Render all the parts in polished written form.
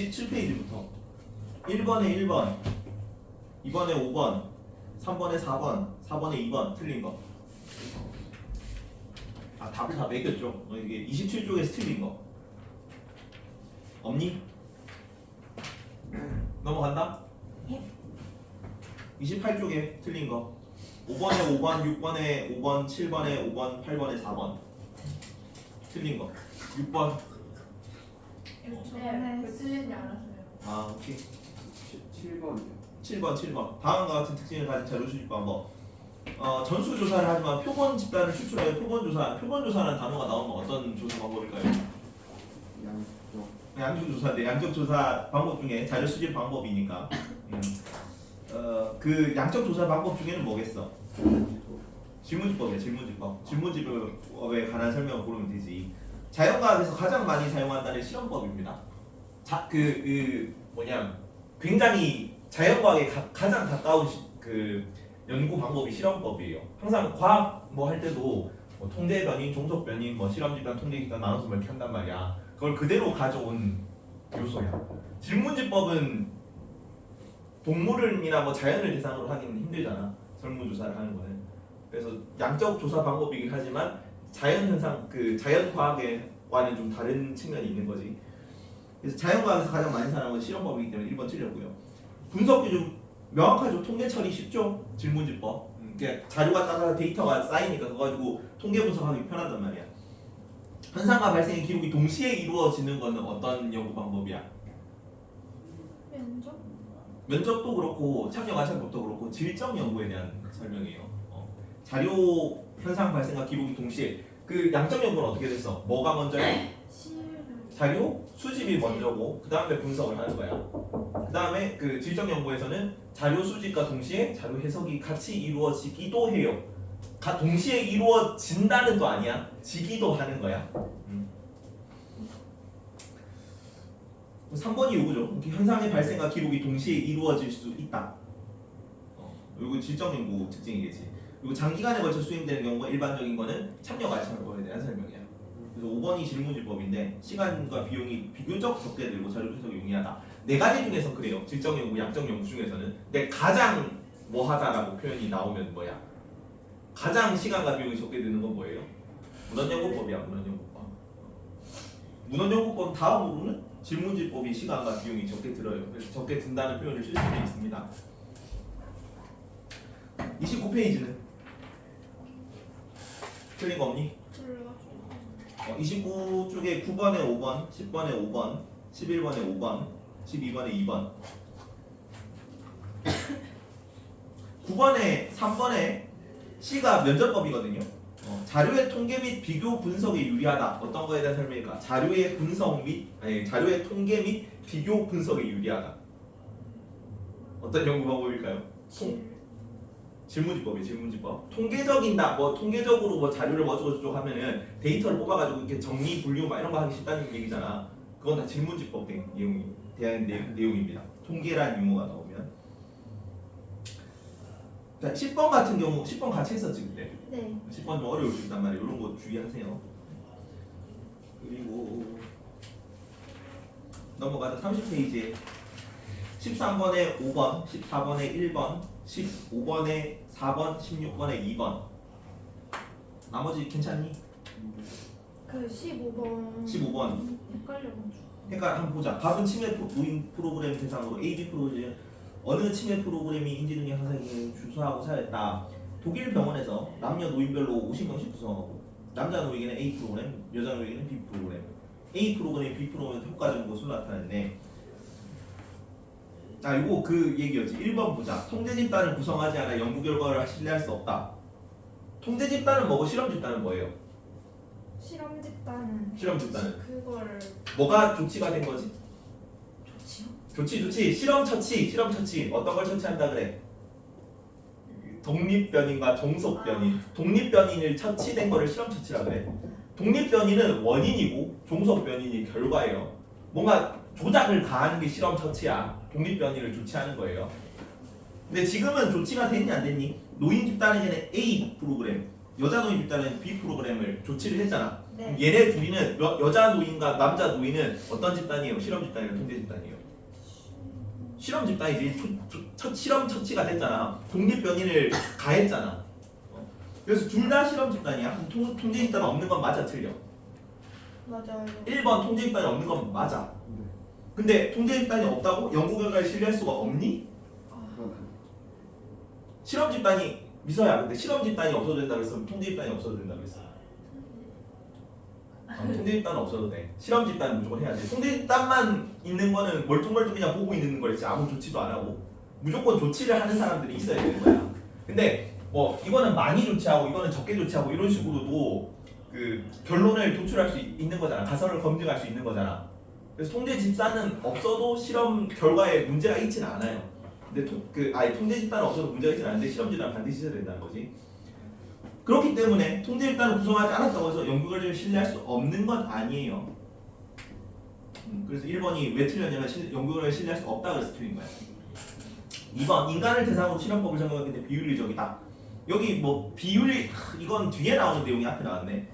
27페이지부터 1번에 1번, 2번에 5번, 3번에 4번, 4번에 2번 틀린 거. 아, 답을 다 매겼죠. 이게 27쪽에서 틀린 거. 없니? 넘어간다? 28쪽에 틀린 거. 5번에 5번, 6번에 5번, 7번에 5번, 8번에 4번 틀린 거. 6번. 네, 그 틀린지 알았어요. 아, 오케이. 7번이요. 7번. 다음과 같은 특징을 가진 자료 수집 방법. 전수조사를 하지만 표본 집단을 추출하여 표본조사. 표본조사라는 단어가 나오면 어떤 조사 방법일까요? 양쪽조사인데 양쪽조사 방법 중에 자료 수집 방법이니까. 그 양쪽조사 방법 중에는 뭐겠어? 질문지법이야. 질문지법. 질문지법에 관한 설명을 고르면 되지. 자연과학에서 가장 많이 사용한다는 실험법입니다. 굉장히 자연과학에 가장 가까운 그 연구 방법이 실험법이에요. 항상 과학 뭐 할 때도 뭐 통제 변인, 종속 변인, 뭐 실험 집단, 통제 집단 나눠서 뭐 이렇게 한단 말이야. 그걸 그대로 가져온 요소야. 질문지법은 동물이나 뭐 자연을 대상으로 하기는 힘들잖아. 설문조사를 하는 거는. 그래서 양적 조사 방법이긴 하지만 자연 현상, 그 자연 과학과는 좀 다른 측면이 있는 거지. 그래서 자연과학에서 가장 많이 사용하는 건 실험법이기 때문에 1번 틀렸고요. 분석 기준 명확하죠. 통계 처리 쉽죠. 질문지법. 그러니까 자료가 따라 데이터가 쌓이니까 그거 가지고 통계 분석하기 편하단 말이야. 현상과 발생의 기록이 동시에 이루어지는 것은 어떤 연구 방법이야? 면접? 면접도 그렇고 참여 가설법도 그렇고 질적 연구에 대한 설명이에요. 자료 현상 발생과 기록이 동시에. 그 양적 연구는 어떻게 됐어? 뭐가 먼저야? 자료 수집이 먼저고 그 다음에 분석을 하는 거야. 그 다음에 그 질적 연구에서는 자료 수집과 동시에 자료 해석이 같이 이루어지기도 해요. 동시에 이루어진다는 거 아니야. 지기도 하는 거야. 3번이 요거죠. 현상의 발생과 기록이 동시에 이루어질 수 있다. 이거 질적 연구 특징이겠지. 그리고 장기간에 걸쳐 수행되는 경우가 일반적인 거는 참여 가설법에 대한 설명이야. 그래서 5번이 질문지법인데 시간과 비용이 비교적 적게 들고 자료 분석이 용이하다. 네 가지 중에서 그래요. 질적 연구, 양적 연구 중에서는. 근데 가장 뭐하다라고 표현이 나오면 뭐야? 가장 시간과 비용이 적게 드는 건 뭐예요? 문헌연구법이야. 문헌연구법. 문헌연구법 다음으로는 질문지법이 시간과 비용이 적게 들어요. 그래서 적게 든다는 표현을 쓸 수도 있습니다. 29페이지는 틀린 거 없니? 29쪽에 9번에 5번, 10번에 5번, 11번에 5번, 12번에 2번 9번에 3번에 C가 면접법이거든요. 자료의 통계 및 비교 분석에 유리하다. 어떤 거에 대한 설명일까? 자료의 자료의 통계 및 비교 분석에 유리하다. 어떤 연구 방법일까요? 질문지법이에요. 질문지법. 통계적인다. 통계적으로 자료를 어쩌고저쩌고 하면은 데이터를 뽑아가지고 이렇게 정리 분류 이런 거 하기 쉽다는 얘기잖아. 그건 다 질문지법 대한 내용입니다. 통계라는 용어가 나오면. 자, 10번 같은 경우 10번 같이 했었지 그때. 네. 10번 좀 어려울 수 있단 말이에요. 이런 거 주의하세요. 그리고 넘어가자. 30페이지에 13번에 5번, 14번에 1번, 15번에 4번, 16번에 2번. 나머지 괜찮니? 그 15번. 15번. 헷갈려가지고. 그러니까 한번 보자. 밥은 치매 노인 프로그램 대상으로 AB 프로그램 어느 치매 프로그램이 인지능력 향상에 주소하고 사용했다. 독일 병원에서 남녀 노인별로 50명씩 구성하고 남자 노인에게는 A 프로그램, 여자 노인에게는 B 프로그램. A 프로그램, B 프로그램 효과적인 것으로 나타났네. 이거 그 얘기였지. 1번 보자. 통제 집단을 구성하지 않아 연구 결과를 신뢰할 수 없다. 통제 집단은 뭐고 실험 집단은 뭐예요? 실험 집단은. 실험 집단은 그걸. 뭐가 조치가 된 거지? 좋지요? 좋지. 실험 처치. 어떤 걸 처치한다 그래? 독립변인과 종속변인. 독립변인을 처치된 거를 실험 처치라 그래. 독립변인은 원인이고 종속변인이 결과예요. 뭔가 조작을 가하는 게 실험 처치야. 독립변이를 조치하는 거예요. 근데 지금은 조치가 됐니 안 됐니? 노인 집단에게는 A 프로그램, 여자 노인 집단에는 B 프로그램을 조치를 했잖아. 네. 얘네 둘이는 여자 노인과 남자 노인은 어떤 집단이에요? 실험 집단이에요? 통제 집단이에요? 실험 집단이지. 실험 처치가 됐잖아. 독립변이를 가했잖아. 그래서 둘 다 실험 집단이야. 그럼 통제 집단은 없는 건 맞아, 틀려? 맞아요. 1번 통제 집단이 없는 건 맞아. 근데 통제 집단이 없다고 연구 결과를 신뢰할 수가 없니? 실험 집단이 미서야. 근데 실험 집단이 없어도 된다 그랬으면 통제 집단이 없어도 된다 그랬어. 통제 집단은 없어도 돼. 실험 집단은 무조건 해야 돼. 통제 집단만 있는 거는 멀뚱멀뚱 그냥 보고 있는 거였지. 아무 조치도 안 하고. 무조건 조치를 하는 사람들이 있어야 되는 거야. 근데 뭐 이거는 많이 조치하고 이거는 적게 조치하고 이런 식으로도 그 결론을 도출할 수 있는 거잖아. 가설을 검증할 수 있는 거잖아. 그래서 통제 집단은 없어도 실험 결과에 문제가 있지는 않아요. 근데 통제 집단은 없어도 문제가 있지는 않은데 실험 집단은 반드시 있어야 된다는 거지. 그렇기 때문에 통제 집단을 구성하지 않았다고 해서 연구 결과를 신뢰할 수 없는 건 아니에요. 그래서 1번이 왜 틀렸냐면 연구 결과를 신뢰할 수 없다고 해서 틀린 거야. 2번 인간을 대상으로 실험법을 적용하기 비윤리적이다. 여기 뭐 비윤리 이건 뒤에 나오는 내용이 앞에 나왔네.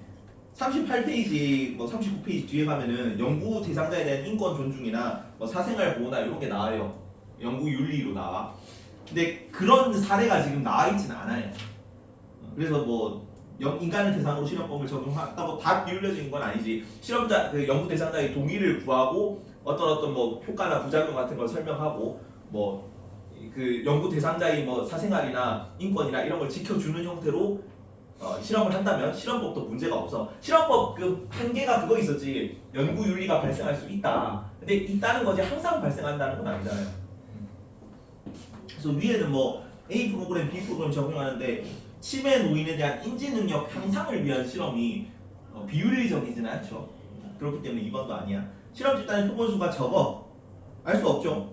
38페이지 뭐 39페이지 뒤에 가면은 연구 대상자에 대한 인권 존중이나 뭐 사생활 보호나 이런 게 나와요. 연구 윤리로 나와. 근데 그런 사례가 지금 나와 있지는 않아요. 그래서 뭐 인간을 대상으로 실험법을 적용한다고 다 비윤리적인 건 아니지. 실험자 그 연구 대상자의 동의를 구하고 어떤 뭐 효과나 부작용 같은 걸 설명하고 뭐 그 연구 대상자의 뭐 사생활이나 인권이나 이런 걸 지켜주는 형태로 실험을 한다면 실험법도 문제가 없어. 실험법 그 한계가 그거 있었지. 연구 윤리가 발생할 수 있다. 근데 있다는 거지 항상 발생한다는 건 아니잖아요. 그래서 위에는 뭐 A 프로그램, B 프로그램 적용하는데 치매 노인에 대한 인지 능력 향상을 위한 실험이 비윤리적이지는 않죠. 그렇기 때문에 2번도 아니야. 실험 집단의 표본수가 적어. 알 수 없죠.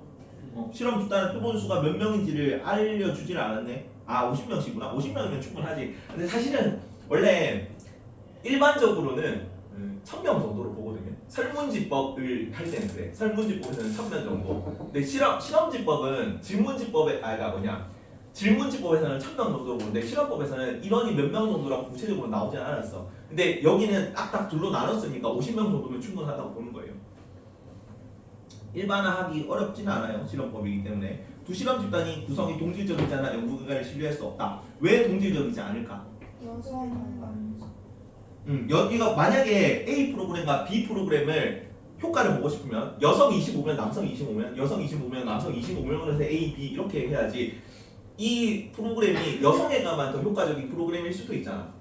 실험 집단의 표본수가 몇 명인지를 알려주지는 않았네. 아 50명씩이구나. 50명이면 충분하지. 근데 사실은 원래 일반적으로는 1000명 정도로 보거든요. 설문지법을 할 때는 그래. 설문지법에서는 1000명 정도. 근데 실험지법은 질문지법에서는 1000명 정도로 보는데 실험법에서는 인원이 몇 명 정도라고 구체적으로 나오지 않았어. 근데 여기는 딱딱 둘로 나눴으니까 50명 정도면 충분하다고 보는 거예요. 일반화하기 어렵지는 않아요. 실험법이기 때문에. 두 실험 집단이 구성이 동질적이지 않아 연구 결과를 신뢰할 수 없다. 왜 동질적이지 않을까? 여기가 만약에 A 프로그램과 B 프로그램을 효과를 보고 싶으면 여성 25명, 남성 25명, 여성 25명, 남성 25명으로 해서 A, B 이렇게 해야지. 이 프로그램이 여성에게만 더 효과적인 프로그램일 수도 있잖아.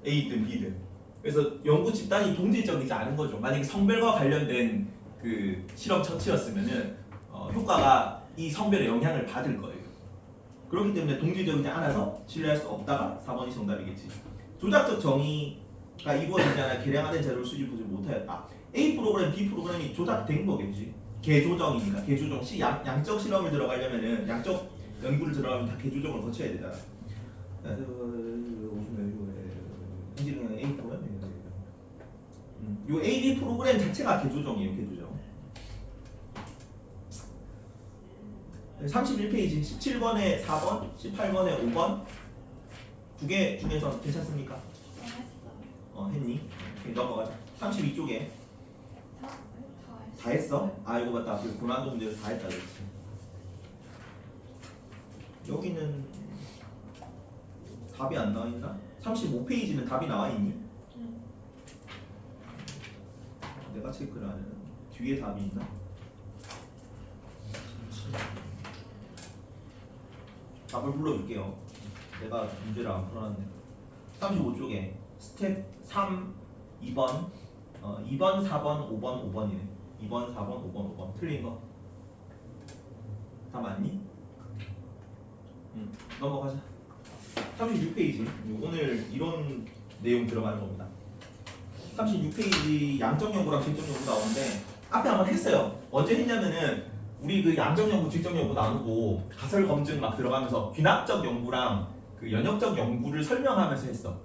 A든 B든. 그래서 연구 집단이 동질적이지 않은 거죠. 만약에 성별과 관련된 그 실험 처치였으면은 효과가 이 성별의 영향을 받을 거예요. 그렇기 때문에 동질적이지 않아서 신뢰할 수 없다가 4번이 정답이겠지. 조작적 정의가 이루어지지 않아 개량화된 자료를 수집하지 못하였다. A 프로그램, B 프로그램이 조작된 거겠지. 개조정이니까 개조정 양적 실험을 들어가려면은 양적 연구를 들어가면 다 개조정을 거쳐야 되잖아. 현실은 A 프로그램. 요 A, B 프로그램 자체가 개조정이에요. 개조정. 31페이지 17번에 4번, 18번에 5번 두 개 중에서 괜찮습니까? 했니? 오케이, 넘어가자. 32쪽에 다 했어? 아 이거 맞다. 그 고난도 문제를 다 했다 그랬지. 여기는 답이 안 나와 있나? 35페이지는 답이 나와 있니? 내가 체크를 안 했는데 뒤에 답이 있나? 답을 불러줄게요. 내가 문제를 안 풀어놨네. 35쪽에 스텝 3, 2번 2번, 4번, 5번, 5번이네. 2번, 4번, 5번, 5번 틀린 거? 다 맞니? 넘어가자. 36페이지 오늘 이론 내용 들어가는 겁니다. 36페이지 양적 연구랑 질적 연구 나오는데 앞에 한번 했어요. 언제 했냐면은 우리 그 양적 연구, 질적 연구 나누고 가설 검증 막 들어가면서 귀납적 연구랑 그 연역적 연구를 설명하면서 했어.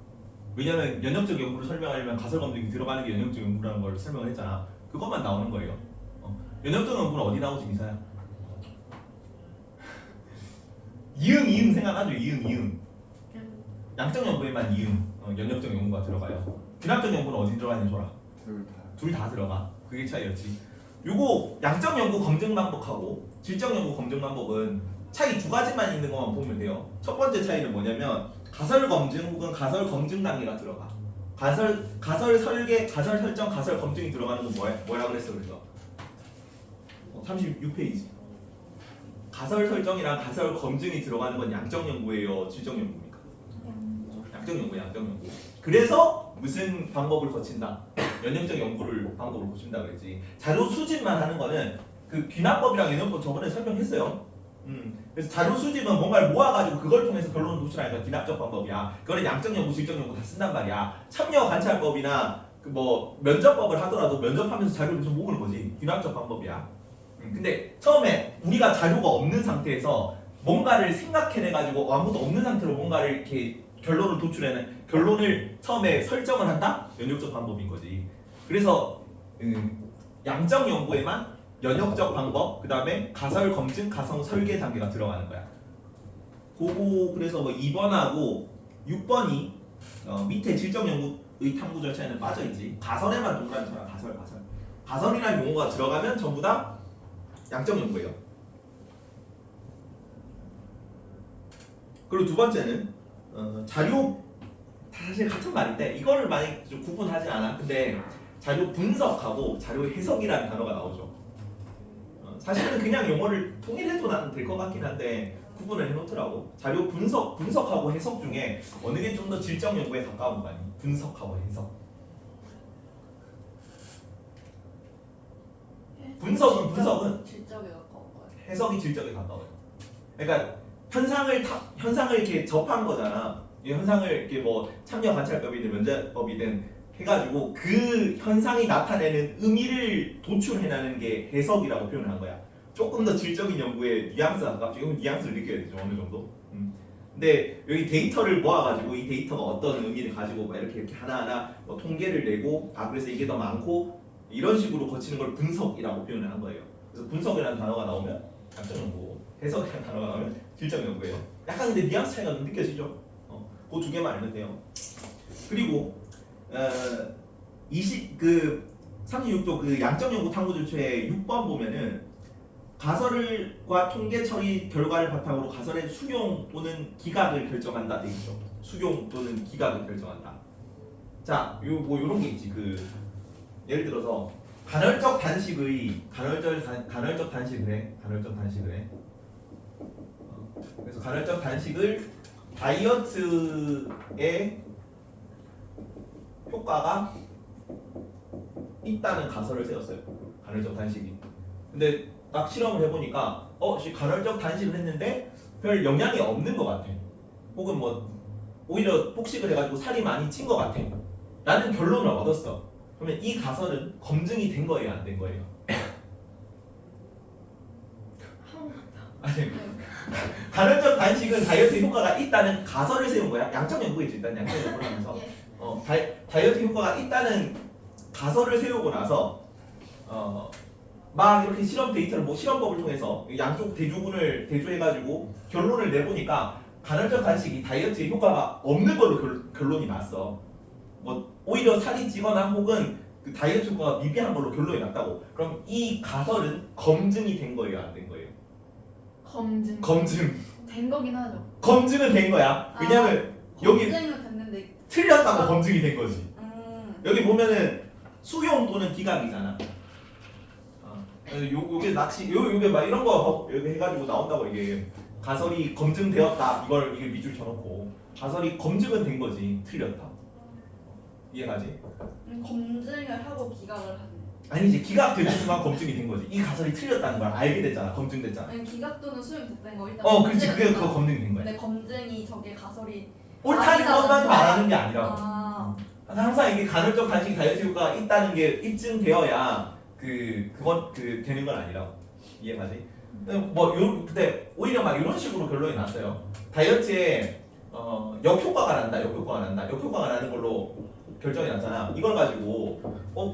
왜냐면 연역적 연구를 설명하려면 가설 검증이 들어가는 게 연역적 연구라는 걸 설명을 했잖아. 그것만 나오는 거예요. 연역적 연구는 어디 나오지 미사야? 이응 생각하죠. 이응 양적 연구에만 이응 연역적 연구가 들어가요. 귀납적 연구는 어디 들어가냐 줘라. 둘 다 들어가. 그게 차이였지. 요거 양적 연구 검증 방법하고 질적 연구 검증 방법은 차이 두 가지만 있는 것만 보면 돼요. 첫 번째 차이는 뭐냐면 가설 검증 혹은 가설 검증 단계가 들어가. 가설 설계, 가설 설정, 가설 검증이 들어가는 건 뭐야 그랬어 그래서 36페이지. 가설 설정이랑 가설 검증이 들어가는 건 양적 연구예요, 질적 연구입니까? 양적 연구, 양적 연구. 그래서 무슨 방법을 거친다? 연역적 연구를 방법을 거친다 그랬지. 자료 수집만 하는 거는 그 귀납법이랑 연역법 저번에 설명했어요. 그래서 자료 수집은 뭔가를 모아가지고 그걸 통해서 결론을 도출하니까 귀납적 방법이야. 그거는 양적 연구, 질적 연구 다 쓴단 말이야. 참여 관찰법이나 그 뭐 면접법을 하더라도 면접하면서 자료를 좀 모으는 거지. 귀납적 방법이야. 근데 처음에 우리가 자료가 없는 상태에서 뭔가를 생각해내가지고 아무도 없는 상태로 뭔가를 이렇게 결론을 도출해내 결론을 처음에 설정을 한다? 연역적 방법인 거지. 그래서 양적 연구에만 연역적 방법, 그 다음에 가설 검증, 가성 설계 단계가 들어가는 거야. 그거 그래서 뭐 2번하고 6번이 밑에 질적 연구의 탐구 절차에는 빠져있지. 가설에만 동그라미 쳐라. 가설. 가설이라는 용어가 들어가면 전부 다 양적 연구예요. 그리고 두 번째는 자료 사실 같은 말인데 이거를 많이 좀 구분하지 않아. 근데 자료 분석하고 자료 해석이라는 단어가 나오죠. 사실은 그냥 용어를 통일해도 나는 될 것 같긴 한데 구분을 해놓더라고. 자료 분석하고 해석 중에 어느 게 좀 더 질적 연구에 가까운 거 아니? 분석하고 해석. 분석은 질적에 가까운 거예요. 해석이 질적에 가까워요. 그러니까 현상을 이렇게 접한 거잖아. 이 현상을 이렇게 뭐 참여 관찰법이든 면접법이든 해가지고 그 현상이 나타내는 의미를 도출해내는 게 해석이라고 표현을 한 거야. 조금 더 질적인 연구에 뉘앙스가 가깝죠. 이건 뉘앙스를 느껴야 되죠 어느 정도. 근데 여기 데이터를 모아가지고 이 데이터가 어떤 의미를 가지고 막 이렇게 하나하나 뭐 통계를 내고 그래서 이게 더 많고 이런 식으로 거치는 걸 분석이라고 표현을 한 거예요. 그래서 분석이라는 단어가 나오면 양적 연구, 해석이라는 단어가 나오면 질적 연구예요. 약간 근데 뉘앙스 차이가 좀 느껴지죠. 그 두 개만 알면 돼요. 그리고 36조 그 양적 연구 탐구 절차의 6번 보면은 가설과 통계 처리 결과를 바탕으로 가설의 수용 또는 기각을 결정한다 돼 있죠. 수용 또는 기각을 결정한다. 자, 뭐 요런 게 있지. 그 예를 들어서 간헐적 단식을 해. 그래서 간헐적 단식을 다이어트에 효과가 있다는 가설을 세웠어요. 간헐적 단식이. 근데 딱 실험을 해보니까 간헐적 단식을 했는데 별 영향이 없는 것 같아. 혹은 뭐 오히려 폭식을 해가지고 살이 많이 찐 것 같아. 라는 결론을 얻었어. 그러면 이 가설은 검증이 된 거예요, 안 된 거예요? 아니, 간헐적 단식은 다이어트 효과가 있다는 가설을 세운 거야. 양적 연구겠지. 일단 양적 연구를 하면서 다이어트 효과가 있다는 가설을 세우고 나서 막 이렇게 실험 데이터를 뭐 실험법을 통해서 양쪽 대조군을 대조해가지고 결론을 내보니까 간헐적 단식이 다이어트에 효과가 없는 걸로 결론이 났어. 뭐 오히려 살이 찌거나 혹은 그 다이어트 효과가 미비한 걸로 결론이 났다고. 그럼 이 가설은 검증이 된 거예요, 안 된 거예요? 검증. 된 거긴 하죠. 검증은 된 거야. 왜냐면 여기 검증은 됐는데 틀렸다고 검증이 된 거지. 여기 보면은 수용 또는 기각이잖아. 요게 낚시 요게 막 이런 거 여기 해가지고 나온다고 이게 가설이 검증되었다. 이게 밑줄 쳐놓고 가설이 검증은 된 거지. 틀렸다. 이해가지? 검증을 하고 기각을 하는. 아니지, 기각되는 순간 검증이 된 거지. 이 가설이 틀렸다는 걸 알게 됐잖아. 검증됐잖아. 아니 기각 또는 수용됐다는 거 일단. 그렇지. 그거 검증이 된 거야. 근데 검증이 저게 가설이 옳다는 것만 말하는 게 아니라. 아. 항상 이게 간헐적 단식 다이어트 효과가 있다는 게 입증되어야 그건 되는 건 아니라고. 이해가지? 근데 오히려 막 이런 식으로 결론이 났어요. 다이어트에 역효과가 난다. 역효과가 나는 걸로 결정이 났잖아. 이걸 가지고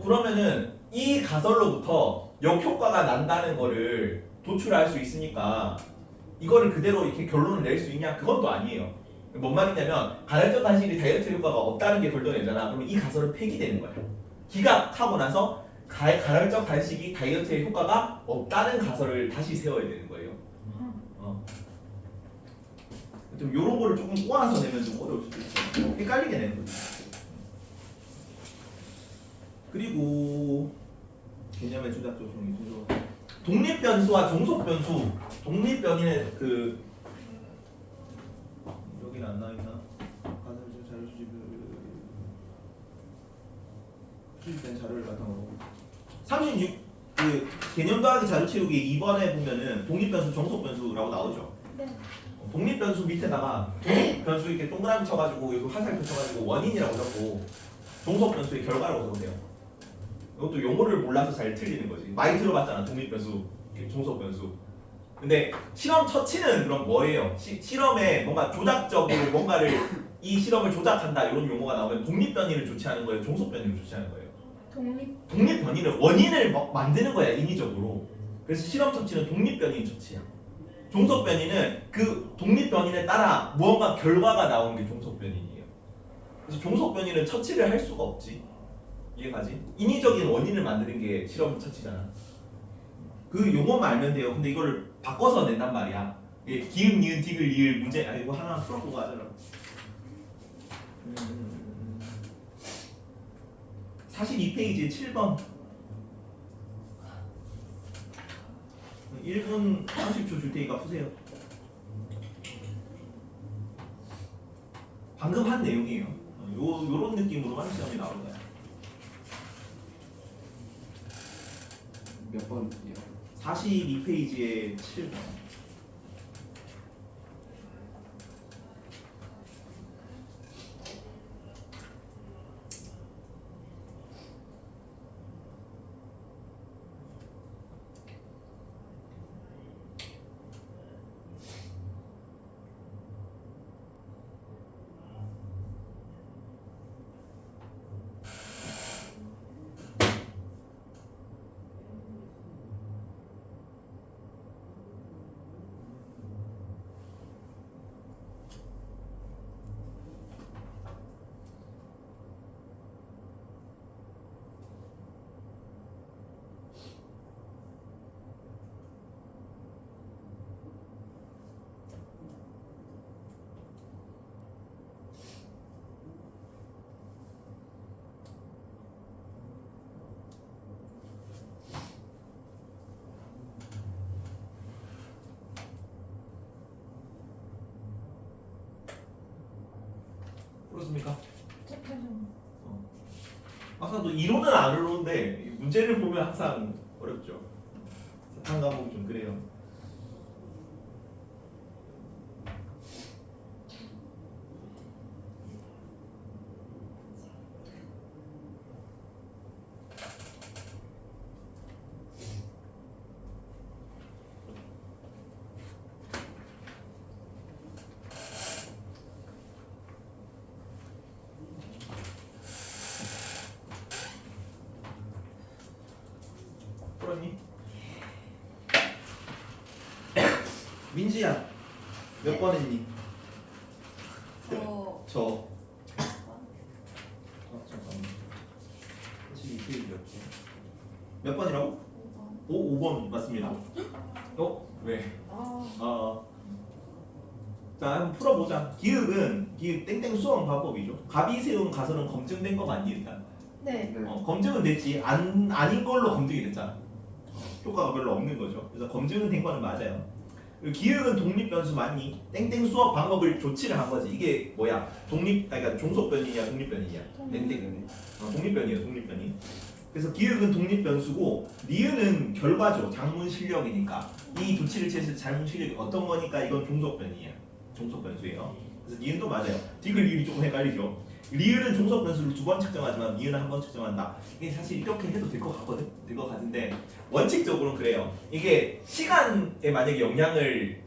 그러면은 이 가설로부터 역효과가 난다는 거를 도출할 수 있으니까 이거를 그대로 이렇게 결론을 낼 수 있냐? 그건 또 아니에요. 뭔 말이냐면 간헐적 단식이 다이어트 효과가 없다는 게 돌려내잖아. 그러면 이 가설은 폐기되는 거야. 기각하고 나서 간헐적 단식이 다이어트에 효과가 없다는 가설을 다시 세워야 되는 거예요. 좀 이런 거를 조금 꼬아서 내면 좀 어려울 수도 있죠. 헷갈리게 내는 거지. 그리고 개념의 조작 조성이 독립 변수와 종속 변수. 독립 변이는 그 여기는 안 나와 있나? 자료 수집된 자료를 바탕으로 36 그 개념 더하기 자료 채우기 2번에 보면은 독립 변수, 종속 변수라고 나오죠. 네. 독립 변수 밑에다가 독립 변수 이렇게 동그라미 쳐가지고 여기 화살표 쳐가지고 원인이라고 적고 종속 변수의 결과라고 적으세요. 이것도 용어를 몰라서 잘 틀리는 거지. 많이 들어봤잖아. 독립 변수, 종속 변수. 근데 실험 처치는 그럼 뭐예요? 실험에 뭔가 조작적으로 뭔가를 이 실험을 조작한다 이런 용어가 나오면 독립 변이를 조치하는 거예요. 종속 변이를 조치하는 거예요. 독립 변이는 원인을 만드는 거야 인위적으로. 그래서 실험 처치는 독립 변이 처치야. 종속 변이는 그 독립 변이에 따라 무언가 결과가 나오는 게 종속 변이에요. 그래서 종속 변이는 처치를 할 수가 없지. 이해가지? 인위적인 원인을 만드는 게 실험 처치잖아. 그 용어만 알면 돼요. 근데 이걸 바꿔서 낸단 말이야. 기읍, 니은, 디귿, 리을 문제. 아 이거 하나 풀어보고 하잖아. 42페이지 7번 1분 30초 줄 테니까 푸세요. 방금 한 내용이에요. 요런 느낌으로만 시험이 나올 거야. 몇 번이요? 42페이지에 7번. 그렇습니까? 아까도 이론은 안 어려운데 문제를 보면 항상 어렵죠. 사탕 과목 좀 그래요. 풀었니? 민지야 몇 번 했니? 저 잠깐만 42페이지였지 몇 번이라고? 5번. 5번 맞습니다. 왜? 자 한번 풀어보자. 기읍은 기읍 땡땡 수험 방법이죠. 갑이 세운 가설은 검증된 거 맞니 일단? 네. 검증은 됐지. 아닌 걸로 검증이 됐잖아. 효과가 별로 없는 거죠. 그래서 검증은 된 거는 맞아요. 그리고 기획은 독립 변수 맞니? 땡땡 수업 방법을 조치를 한 거지. 이게 뭐야? 그러니까 종속 변이냐 독립 변이냐? 땡땡. 독립 변이야, 독립 변이. 그래서 기획은 독립 변수고 리은은 결과죠. 작문 실력이니까. 이 조치를 취했을 때 작문 실력이 어떤 거니까 이건 종속 변이야. 종속 변수예요. 그래서 니은도 맞아요. 디귿 리을이 조금 헷갈리죠. 리을은 종속 변수를 2번 측정하지만 니은은 한 번 측정한다. 이게 사실 이렇게 해도 될 것 같거든. 될 것 같은데 원칙적으로는 그래요. 이게 시간에 만약에 영향을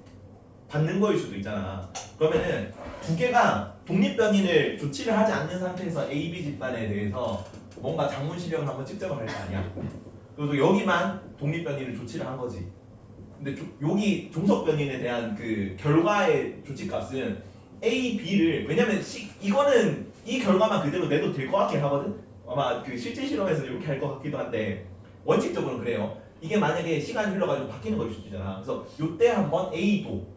받는 거일 수도 있잖아. 그러면은 두 개가 독립 변인을 조치를 하지 않는 상태에서 A, B 집단에 대해서 뭔가 작문 실력을 한번 측정을 할 거 아니야. 그리고 여기만 독립 변인을 조치를 한 거지. 근데 여기 종속 변인에 대한 그 결과의 조치값은 A, B를 왜냐면 이거는 이 결과만 그대로 내도 될 것 같긴 하거든. 아마 그 실제 실험에서 이렇게 할 것 같기도 한데 원칙적으로는 그래요. 이게 만약에 시간이 흘러가지고 바뀌는 거일 수도 있잖아. 그래서 요때 한번 A도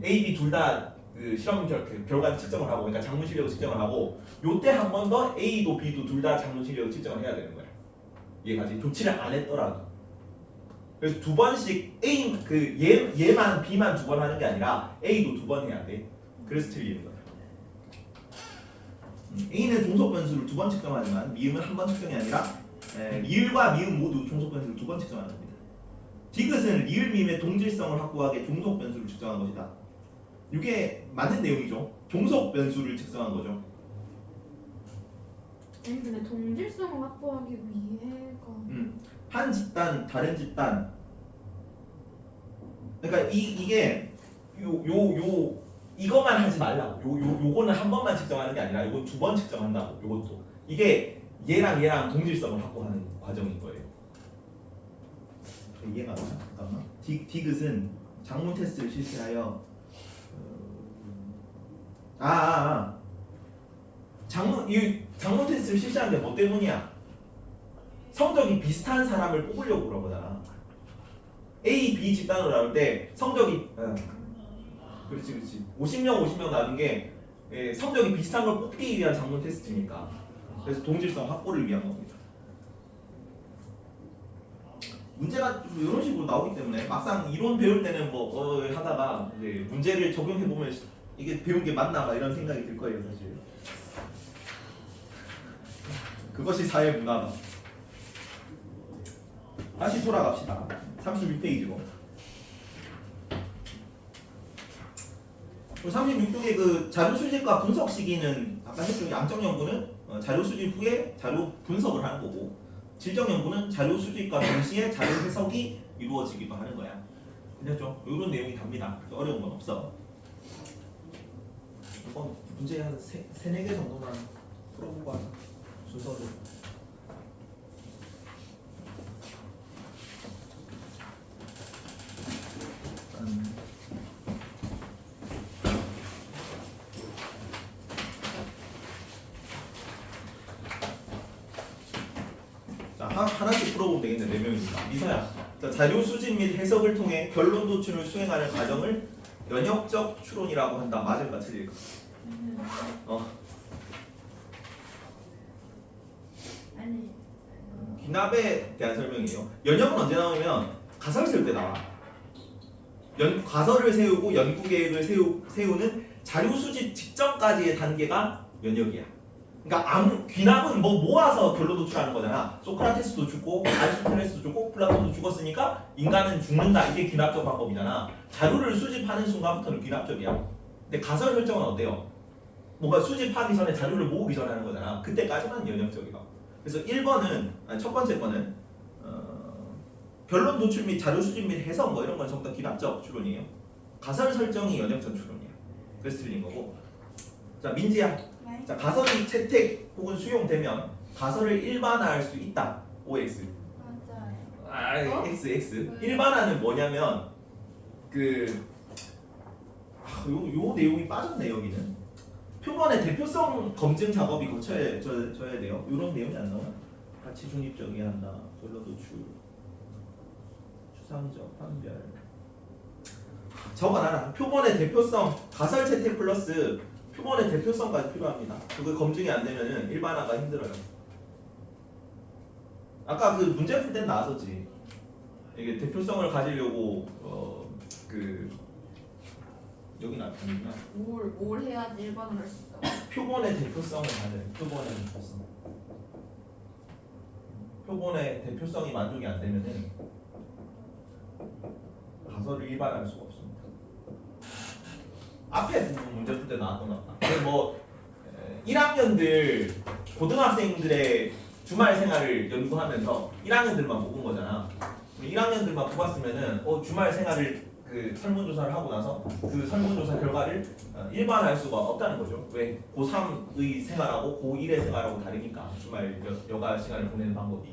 A, B 둘 다 그 실험 결과 측정을 하고, 그러니까 작문 실력을 측정을 하고, 요때 한 번 더 A도 B도 둘 다 작문 실력을 측정을 해야 되는 거야. 이해가지? 조치를 안 했더라도. 그래서 두 번씩 얘만 B만 두 번 하는 게 아니라 A도 두 번 해야 돼. 그래서 틀리는 거야. A는 종속 변수를 두 번 측정하지만 미음은 한 번 측정이 아니라 리을과 미음 모두 종속 변수를 두 번 측정하는 겁니다. 디귿은 리을 미음의 동질성을 확보하기 위해 종속 변수를 측정한 것이다. 이게 맞는 내용이죠. 종속 변수를 측정한 거죠. 아니 근데 동질성을 확보하기 위해가 한 집단 다른 집단. 그러니까 이게 이것만 하지 말라고. 요거는 한 번만 측정하는 게 아니라 요거 두 번 측정한다고. 요것도 이게 얘랑 동질성을 확보하는 과정인 거예요. 이해가 안 가? 잠깐만. 디귿은 작문 테스트를 실시하여 장문 테스트를 실시하는데 뭐 때문이야? 성적이 비슷한 사람을 뽑으려고 그런 거잖아. A, B 집단으로 나올 때 성적이 그렇지 50명 나눈 게 성적이 비슷한 걸 뽑기 위한 장문 테스트니까. 그래서 동질성 확보를 위한 겁니다. 문제가 좀 이런 식으로 나오기 때문에 막상 이론 배울 때는 뭐 하다가 이제 문제를 적용해 보면 이게 배운 게 맞나 봐 이런 생각이 들 거예요 사실. 그것이 사회 문화다. 다시 돌아갑시다. 36페이지로. 36쪽의 그 자료 수집과 분석 시기는 아까 했죠. 양적 연구는 자료 수집 후에 자료 분석을 하는 거고, 질적 연구는 자료 수집과 동시에 자료 해석이 이루어지기도 하는 거야. 괜찮죠? 이런 내용이 답니다. 어려운 건 없어. 한번 문제 한 3-4개 정도만 풀어보고 하자. 순서로. 자, 하나씩 풀어보면 되겠네. 4명이니까. 미서야. 자, 자료 수집 및 해석을 통해 결론 도출을 수행하는 과정을 연역적 추론이라고 한다. 맞을까 틀릴까? 아니 귀납에 대한 설명이에요. 연역은 언제 나오냐면 가설 세울 때 나와. 가설을 세우고 연구 계획을 세우는 자료 수집 직전까지의 단계가 연역이야. 그러니까 귀납은 뭐 모아서 결론 도출하는 거잖아. 소크라테스도 죽고 아리스토텔레스도 죽고 플라톤도 죽었으니까 인간은 죽는다. 이게 귀납적 방법이잖아. 자료를 수집하는 순간부터는 귀납적이야. 근데 가설 설정은 어때요? 뭔가 수집하기 전에 자료를 모으기 전에 하는 거잖아. 그때까지만 연역적이야. 그래서 1번은 첫 번째 거는 결론 도출 및 자료 수집 및 해석 뭐 이런 건 전부 다 귀납적 추론이에요. 가설 설정이 연역적 추론이야. 그래서 틀린 거고. 자, 민지야. 네. 자, 가설이 채택 혹은 수용되면 가설을 일반화할 수 있다. OX. 맞아요. X. 일반화는 뭐냐면 요 내용이 빠졌네 여기는. 표본의 대표성 검증 작업이 거쳐야 돼요. 이런 내용이 안 나와. 가치 중립적이어야 한다. 결론 도출. 추상적 판별. 적어놔라. 표본의 대표성 가설 채택 플러스 표본의 대표성까지 필요합니다. 그거 검증이 안 되면은 일반화가 힘들어요. 아까 그 문제 풀 땐 나왔었지. 이게 대표성을 가지려고 여기 나타나구나. 뭘 해야지 일반을 할 수 있다고? 표본의 대표성을 가져요. 표본의 대표성이 만족이 안 되면은 가설을 일반화할 수가 없습니다. 앞에 부분 문제 풀 때 나왔던 것 같다. 뭐 1학년들 고등학생들의 주말 생활을 연구하면서 1학년들만 뽑은 거잖아. 1학년들만 뽑았으면은 주말 생활을 그 설문조사를 하고 나서 그 설문조사 결과를 일반화할 수가 없다는 거죠. 왜? 고3의 생활하고 고1의 생활하고 다르니까 주말 여가 시간을 보내는 방법이.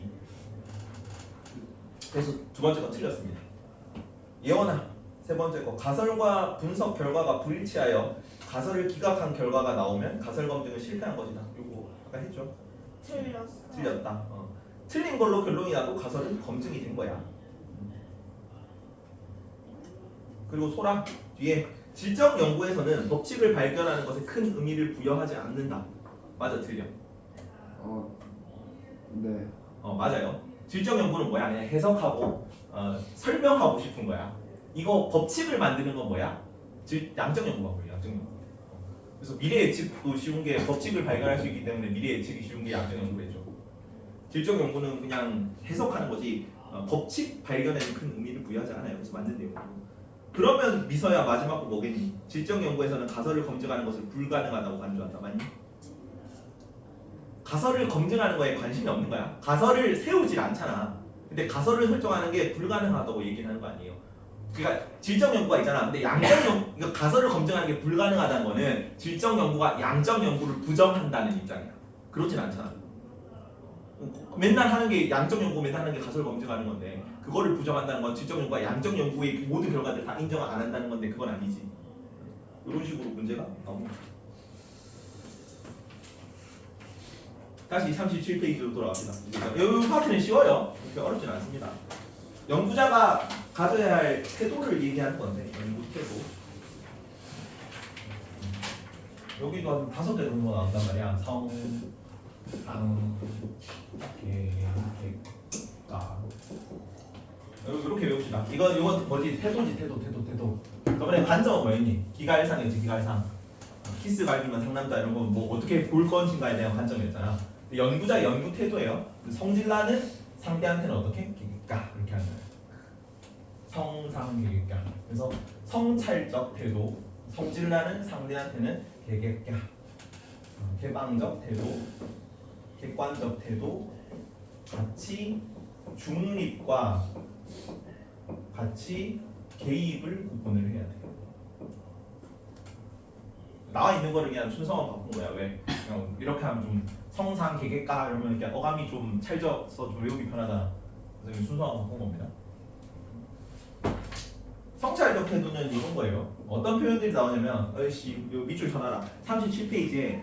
그래서 두 번째 거 틀렸습니다. 예원아, 세 번째 거 가설과 분석 결과가 불일치하여 가설을 기각한 결과가 나오면 가설 검증은 실패한 것이다. 요거 아까 했죠? 틀렸어. 틀렸다. 틀린 걸로 결론이 나도 가설은 검증이 된 거야. 그리고 소라 뒤에 질적 연구에서는 법칙을 발견하는 것에 큰 의미를 부여하지 않는다. 맞아, 틀려? 네. 맞아요. 질적 연구는 뭐야? 그냥 해석하고 설명하고 싶은 거야. 이거 법칙을 만드는 건 뭐야? 양적 연구가 뭐야? 양적 연구. 그래서 미래 예측도 쉬운 게 법칙을 발견할 수 있기 때문에 미래 예측이 쉬운 게 양적 연구겠죠. 질적 연구는 그냥 해석하는 거지 법칙 발견에는 큰 의미를 부여하지 않아요. 그래서 맞는 내용. 그러면 미서야 마지막 거 뭐겠니? 질적 연구에서는 가설을 검증하는 것을 불가능하다고 간주한다. 맞니? 가설을 검증하는 거에 관심이 없는 거야. 가설을 세우질 않잖아. 근데 가설을 설정하는 게 불가능하다고 얘기를 하는 거 아니에요. 그러니까 질적 연구가 있잖아. 근데 양적 연구, 그러니까 가설을 검증하는 게 불가능하다는 거는 질적 연구가 양적 연구를 부정한다는 입장이야. 그렇진 않잖아. 맨날 하는 게 양적 연구, 맨날 하는 게 가설 검증하는 건데 그거를 부정한다는 건 질적 연구가 양적 연구의 모든 결과들 다 인정 안 한다는 건데 그건 아니지. 이런 식으로 문제가 나옵니다. 다시 37페이지로 돌아갑니다. 이 파트는 쉬워요. 그렇게 어렵진 않습니다. 연구자가 가져야 할 태도를 얘기하는 건데 연구 태도. 여기도 한 5개 정도 나온단 말이야. 성, 상, 계, 가. 이렇게 외웁시다. 이거 뭐지? 태도지, 태도. 저번에 관점은 뭐였니? 기가일상이었지, 기가일상. 키스 갈기면 상남자 이런 거 뭐 어떻게 볼 것인가에 대한 관점이었잖아. 연구자 연구 태도예요. 성질나는 상대한테는 어떻게? 기가 이렇게 하는 거예요. 성상기가. 그래서 성찰적 태도, 성질나는 상대한테는 개개가. 개방적 태도, 객관적 태도, 같이 중립과 같이 개입을 구분을 해야 돼. 나와 있는 거를 그냥 순서만 바꾼 거야. 왜? 그냥 이렇게 하면 좀 성상 개개가 이러면 이렇게 어감이 좀 찰져서 좀 외우기 편하다. 그래서 순서만 바꾼 겁니다. 성찰적 태도는 이런 거예요. 어떤 표현들이 나오냐면, 어이씨, 요 밑줄 쳐놔라. 37페이지에,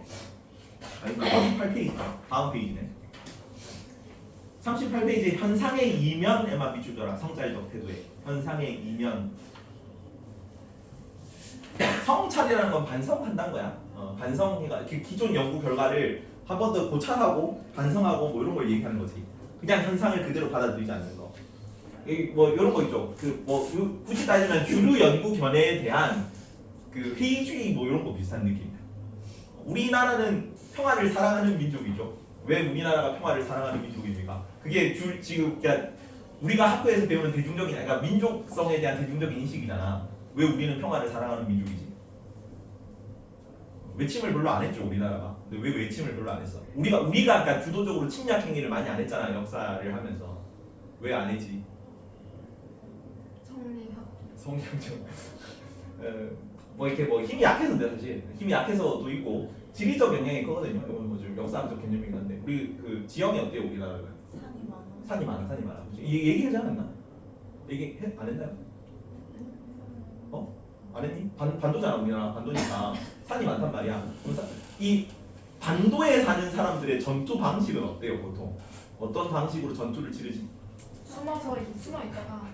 아니, 38페이지, 다음 페이지네. 38페이지 현상의 이면에만 밑줄 줘라. 성찰적 태도에. 현상의 이면. 성찰이라는 건 반성한다는 거야. 반성해가 기존 연구 결과를 한 번 더 고찰하고 반성하고 뭐 이런 걸 얘기하는 거지. 그냥 현상을 그대로 받아들이지 않는 거. 뭐 이런 거 있죠. 굳이 따지면 주류 연구 견해에 대한 그 회의주의 뭐 이런 거 비슷한 느낌이야. 우리나라는 평화를 사랑하는 민족이죠. 왜 우리나라가 평화를 사랑하는 민족입니까? 그게 지금 그러니까 우리가 학교에서 배우는 대중적인, 그러니까 민족성에 대한 대중적인 인식이잖아. 왜 우리는 평화를 사랑하는 민족이지? 외침을 별로 안 했죠, 우리나라가. 근데 왜 외침을 별로 안 했어? 우리가 그러니까 주도적으로 침략 행위를 많이 안 했잖아, 역사를 하면서. 왜 안 했지? 성향적. 뭐 이렇게 뭐 힘이 약해서인데 사실 힘이 약해서도 있고 지리적 영향이 크거든요. 이건 뭐 좀 역사적 개념이긴 한데 우리 그 지형이 어때요, 우리나라가? 산이 많아. 얘기하지 않았나? 얘기 안 했나요? 안 했니? 반도잖아, 우리나라 반도니까 산이 많단 말이야. 이 반도에 사는 사람들의 전투 방식은 어때요, 보통? 어떤 방식으로 전투를 치르지? 숨어 있다가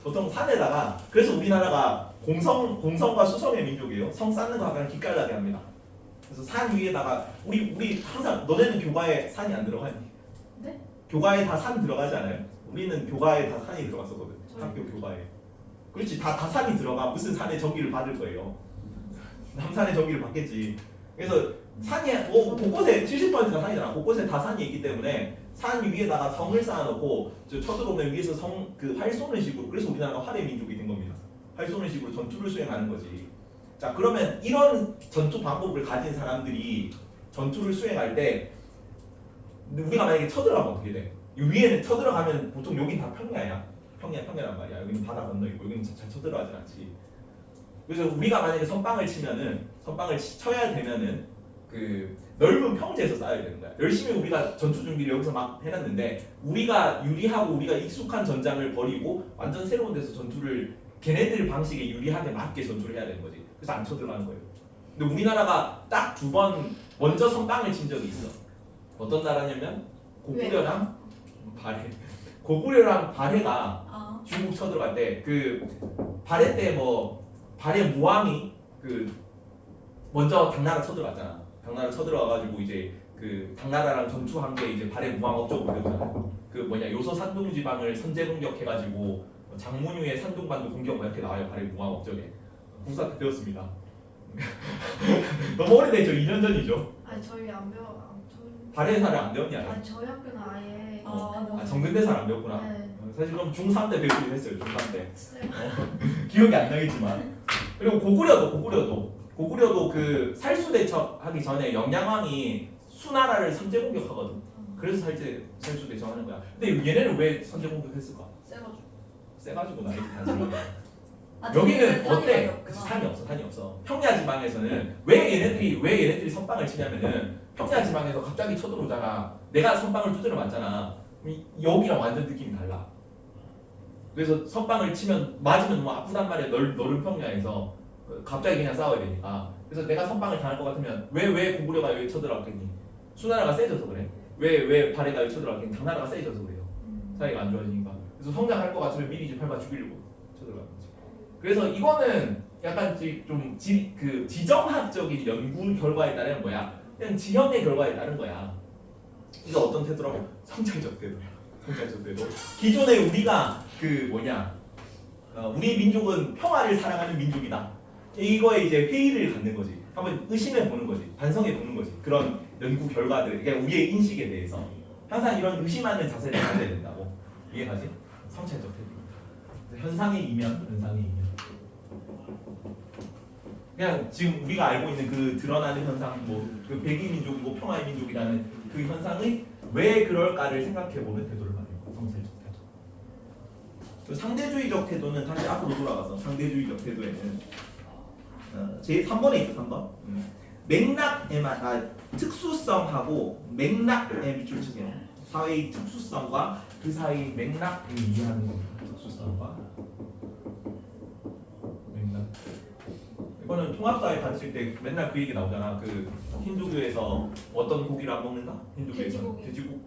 보통 산에다가, 그래서 우리나라가 공성과 수성의 민족이에요. 성 쌓는 거 약간 기깔나게 합니다. 그래서 산 위에다가 우리 항상 너네는 교과에 산이 안 들어가니? 네? 교과에 다 산 들어가지 않아요? 우리는 교과에 다 산이 들어갔었거든. 학교 교과에. 그렇지, 다 산이 들어가. 무슨 산에 전기를 받을 거예요? 남산에 전기를 받겠지. 그래서 산이 곳곳에 70%가 산이잖아. 곳곳에 다 산이 있기 때문에 산 위에다가 성을 쌓아놓고 쳐들어오면 위에서 활 쏘는 식으로. 그래서 우리나라가 활의 민족이 된 겁니다. 활 쏘는 식으로 전투를 수행하는 거지. 자, 그러면 이런 전투 방법을 가진 사람들이 전투를 수행할 때 우리가 만약에 쳐들어가면 어떻게 돼? 위에는 쳐들어가면 보통 여긴 다 평야야. 평야란 말이야. 여기는 바다 건너 있고 여기는 잘 쳐들어가지 않지. 그래서 우리가 만약에 선빵을 쳐야 되면은 그 넓은 평지에서 쌓아야 되는 거야. 열심히 우리가 전투 준비를 여기서 막 해놨는데 우리가 유리하고 우리가 익숙한 전장을 버리고 완전 새로운 데서 전투를 걔네들 방식에 유리하게 맞게 전투를 해야 되는 거지. 그래서 안 쳐들어가는 거예요. 근데 우리나라가 딱 2번 먼저 선빵을 친 적이 있어. 어떤 나라냐면 고구려랑 발해. 고구려랑 발해가 아. 중국 쳐들어갈 때 그 발해 때 뭐 발해 무왕이 그 먼저 당나라 쳐들어갔잖아. 당나라 쳐들어와가지고 이제 그 당나라랑 전투한 게 이제 발해 무왕 업적으로 되잖아. 그 뭐냐 요소 산둥 지방을 선제 공격해가지고 장문유의 산둥반도 공격 이렇게 나와요. 발해 무왕 업적에. 공사 때 배웠습니다. 너무 오래되죠. 2년 전이죠. 아니 저희 안 배워. 저희 발해사를 안 배웠냐? 아니 저희 학교는 아예 아 정근대사를 안 배웠구나. 네. 사실 그럼 중3 때 배우긴 했어요. 중3 때. 진짜요? 기억이 안 나겠지만. 그리고 고구려도 그 살수대첩 하기 전에 영양왕이 수나라를 선제 공격하거든. 그래서 살수대첩하는 거야. 근데 얘네는 왜 선제 공격했을까? 세가지고. 세가지고 나이 다 들어. 아, 여기는 저기는 어때? 산이 없구나. 산이 없어. 평야 지방에서는 왜 얘네들이 선빵을 치냐면은 평야 지방에서 갑자기 쳐들어오잖아. 내가 선빵을 두드려 맞잖아. 여기랑 완전 느낌이 달라. 그래서 선빵을 치면 맞으면 너무 아프단 말이야. 넓은 평야에서 갑자기 그냥 싸워야 되니까. 그래서 내가 선빵을 당할 것 같으면 왜 고구려가 여기 쳐들어왔겠니? 수나라가 세져서 그래. 왜 발해가 여기 쳐들어왔겠니? 당나라가 세져서 그래요. 사이가 안 좋아지니까. 그래서 성장할 것 같으면 미리 이제 밟아 죽이려고 쳐들어가는 거지. 그래서 이거는 약간 좀 지정학적인 연구 결과에 따른 뭐야? 그냥 지형의 결과에 따른 거야. 이거 어떤 태도라고? 성찰적 태도야. 성찰적 태도. 기존에 우리가 우리 민족은 평화를 사랑하는 민족이다. 이거에 이제 회의를 갖는 거지. 한번 의심해 보는 거지. 반성해 보는 거지. 그런 연구 결과들, 그러니까 우리의 인식에 대해서 항상 이런 의심하는 자세를 가져야 된다고. 이해가지? 성찰적 태도. 현상의 이면. 그냥 지금 우리가 알고 있는 그 드러나는 현상, 그 백의 민족이고 평화의 민족이라는 그 현상이 왜 그럴까를 생각해보는 태도를 말해요. 성찰적 태도. 그 상대주의적 태도는 다시 앞으로 돌아가서 상대주의적 태도에는 제 3번에 있죠. 3번. 맥락에만 특수성하고 맥락에 밑줄 치세요. 사회의 특수성과 그 사이 맥락을 이해하는 겁니다. 특수성과 맥락. 이거는 통합사회 가르칠 때 맨날 그 얘기 나오잖아. 그 힌두교에서 어떤 고기를 안 먹는다? 힌두교에서 돼지고기,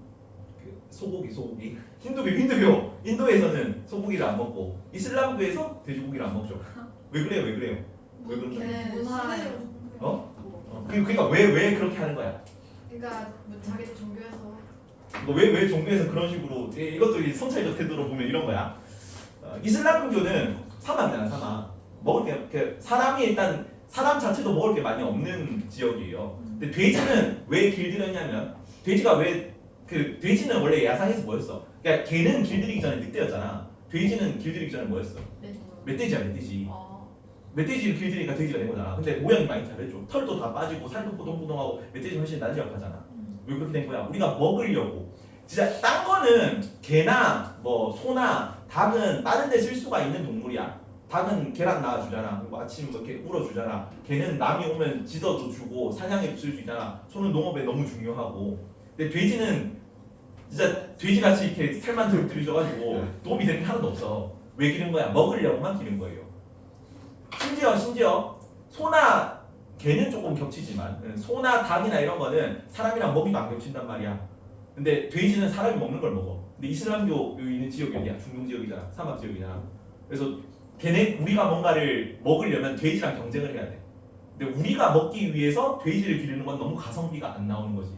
소고기. 힌두교. 인도에서는 소고기를 안 먹고 이슬람교에서 돼지고기를 안 먹죠. 왜 그래요? 왜 그런 거야? 걔네 문화예요. 그러니까 왜 그렇게 하는 거야? 그러니까 뭐 자기 종교에서 왜 종교에서 그런 식으로 이것도 이 성찰적 태도로 보면 이런 거야. 이슬람교는 사막이잖아. 사막. 먹을 게 사람이 일단 사람 자체도 먹을 게 많이 없는 지역이에요. 근데 돼지는 왜 길들였냐면 돼지가 돼지는 원래 야상에서 뭐였어? 그러니까 개는 길들이기 전에 늑대였잖아. 돼지는 길들이기 전에 뭐였어? 멧돼지야. 멧돼지를 길들이니까 돼지가 된 거잖아. 근데 모양이 많이 다르죠. 털도 다 빠지고 살도 포동포동하고 멧돼지는 훨씬 난리역하잖아. 왜 그렇게 된 거야? 우리가 먹으려고. 진짜 딴 거는 개나 뭐 소나 닭은 다른 데 쓸 수가 있는 동물이야. 닭은 계란 낳아주잖아. 그리고 아침 이렇게 울어주잖아. 개는 남이 오면 짖어도 주고 사냥에 쓸 수 있잖아. 소는 농업에 너무 중요하고. 근데 돼지는 진짜 돼지같이 이렇게 살만 들이셔가지고 도움이 되는 게 하나도 없어. 왜 기른 거야? 먹으려고만 기른 거예요. 심지어 소나 개는 조금 겹치지만 소나 닭이나 이런 거는 사람이랑 먹이도 안 겹친단 말이야. 근데 돼지는 사람이 먹는 걸 먹어. 근데 이슬람교 있는 지역이 어디야? 중동 지역이잖아. 사막 지역이잖아. 그래서 우리가 뭔가를 먹으려면 돼지랑 경쟁을 해야 돼. 근데 우리가 먹기 위해서 돼지를 기르는 건 너무 가성비가 안 나오는 거지.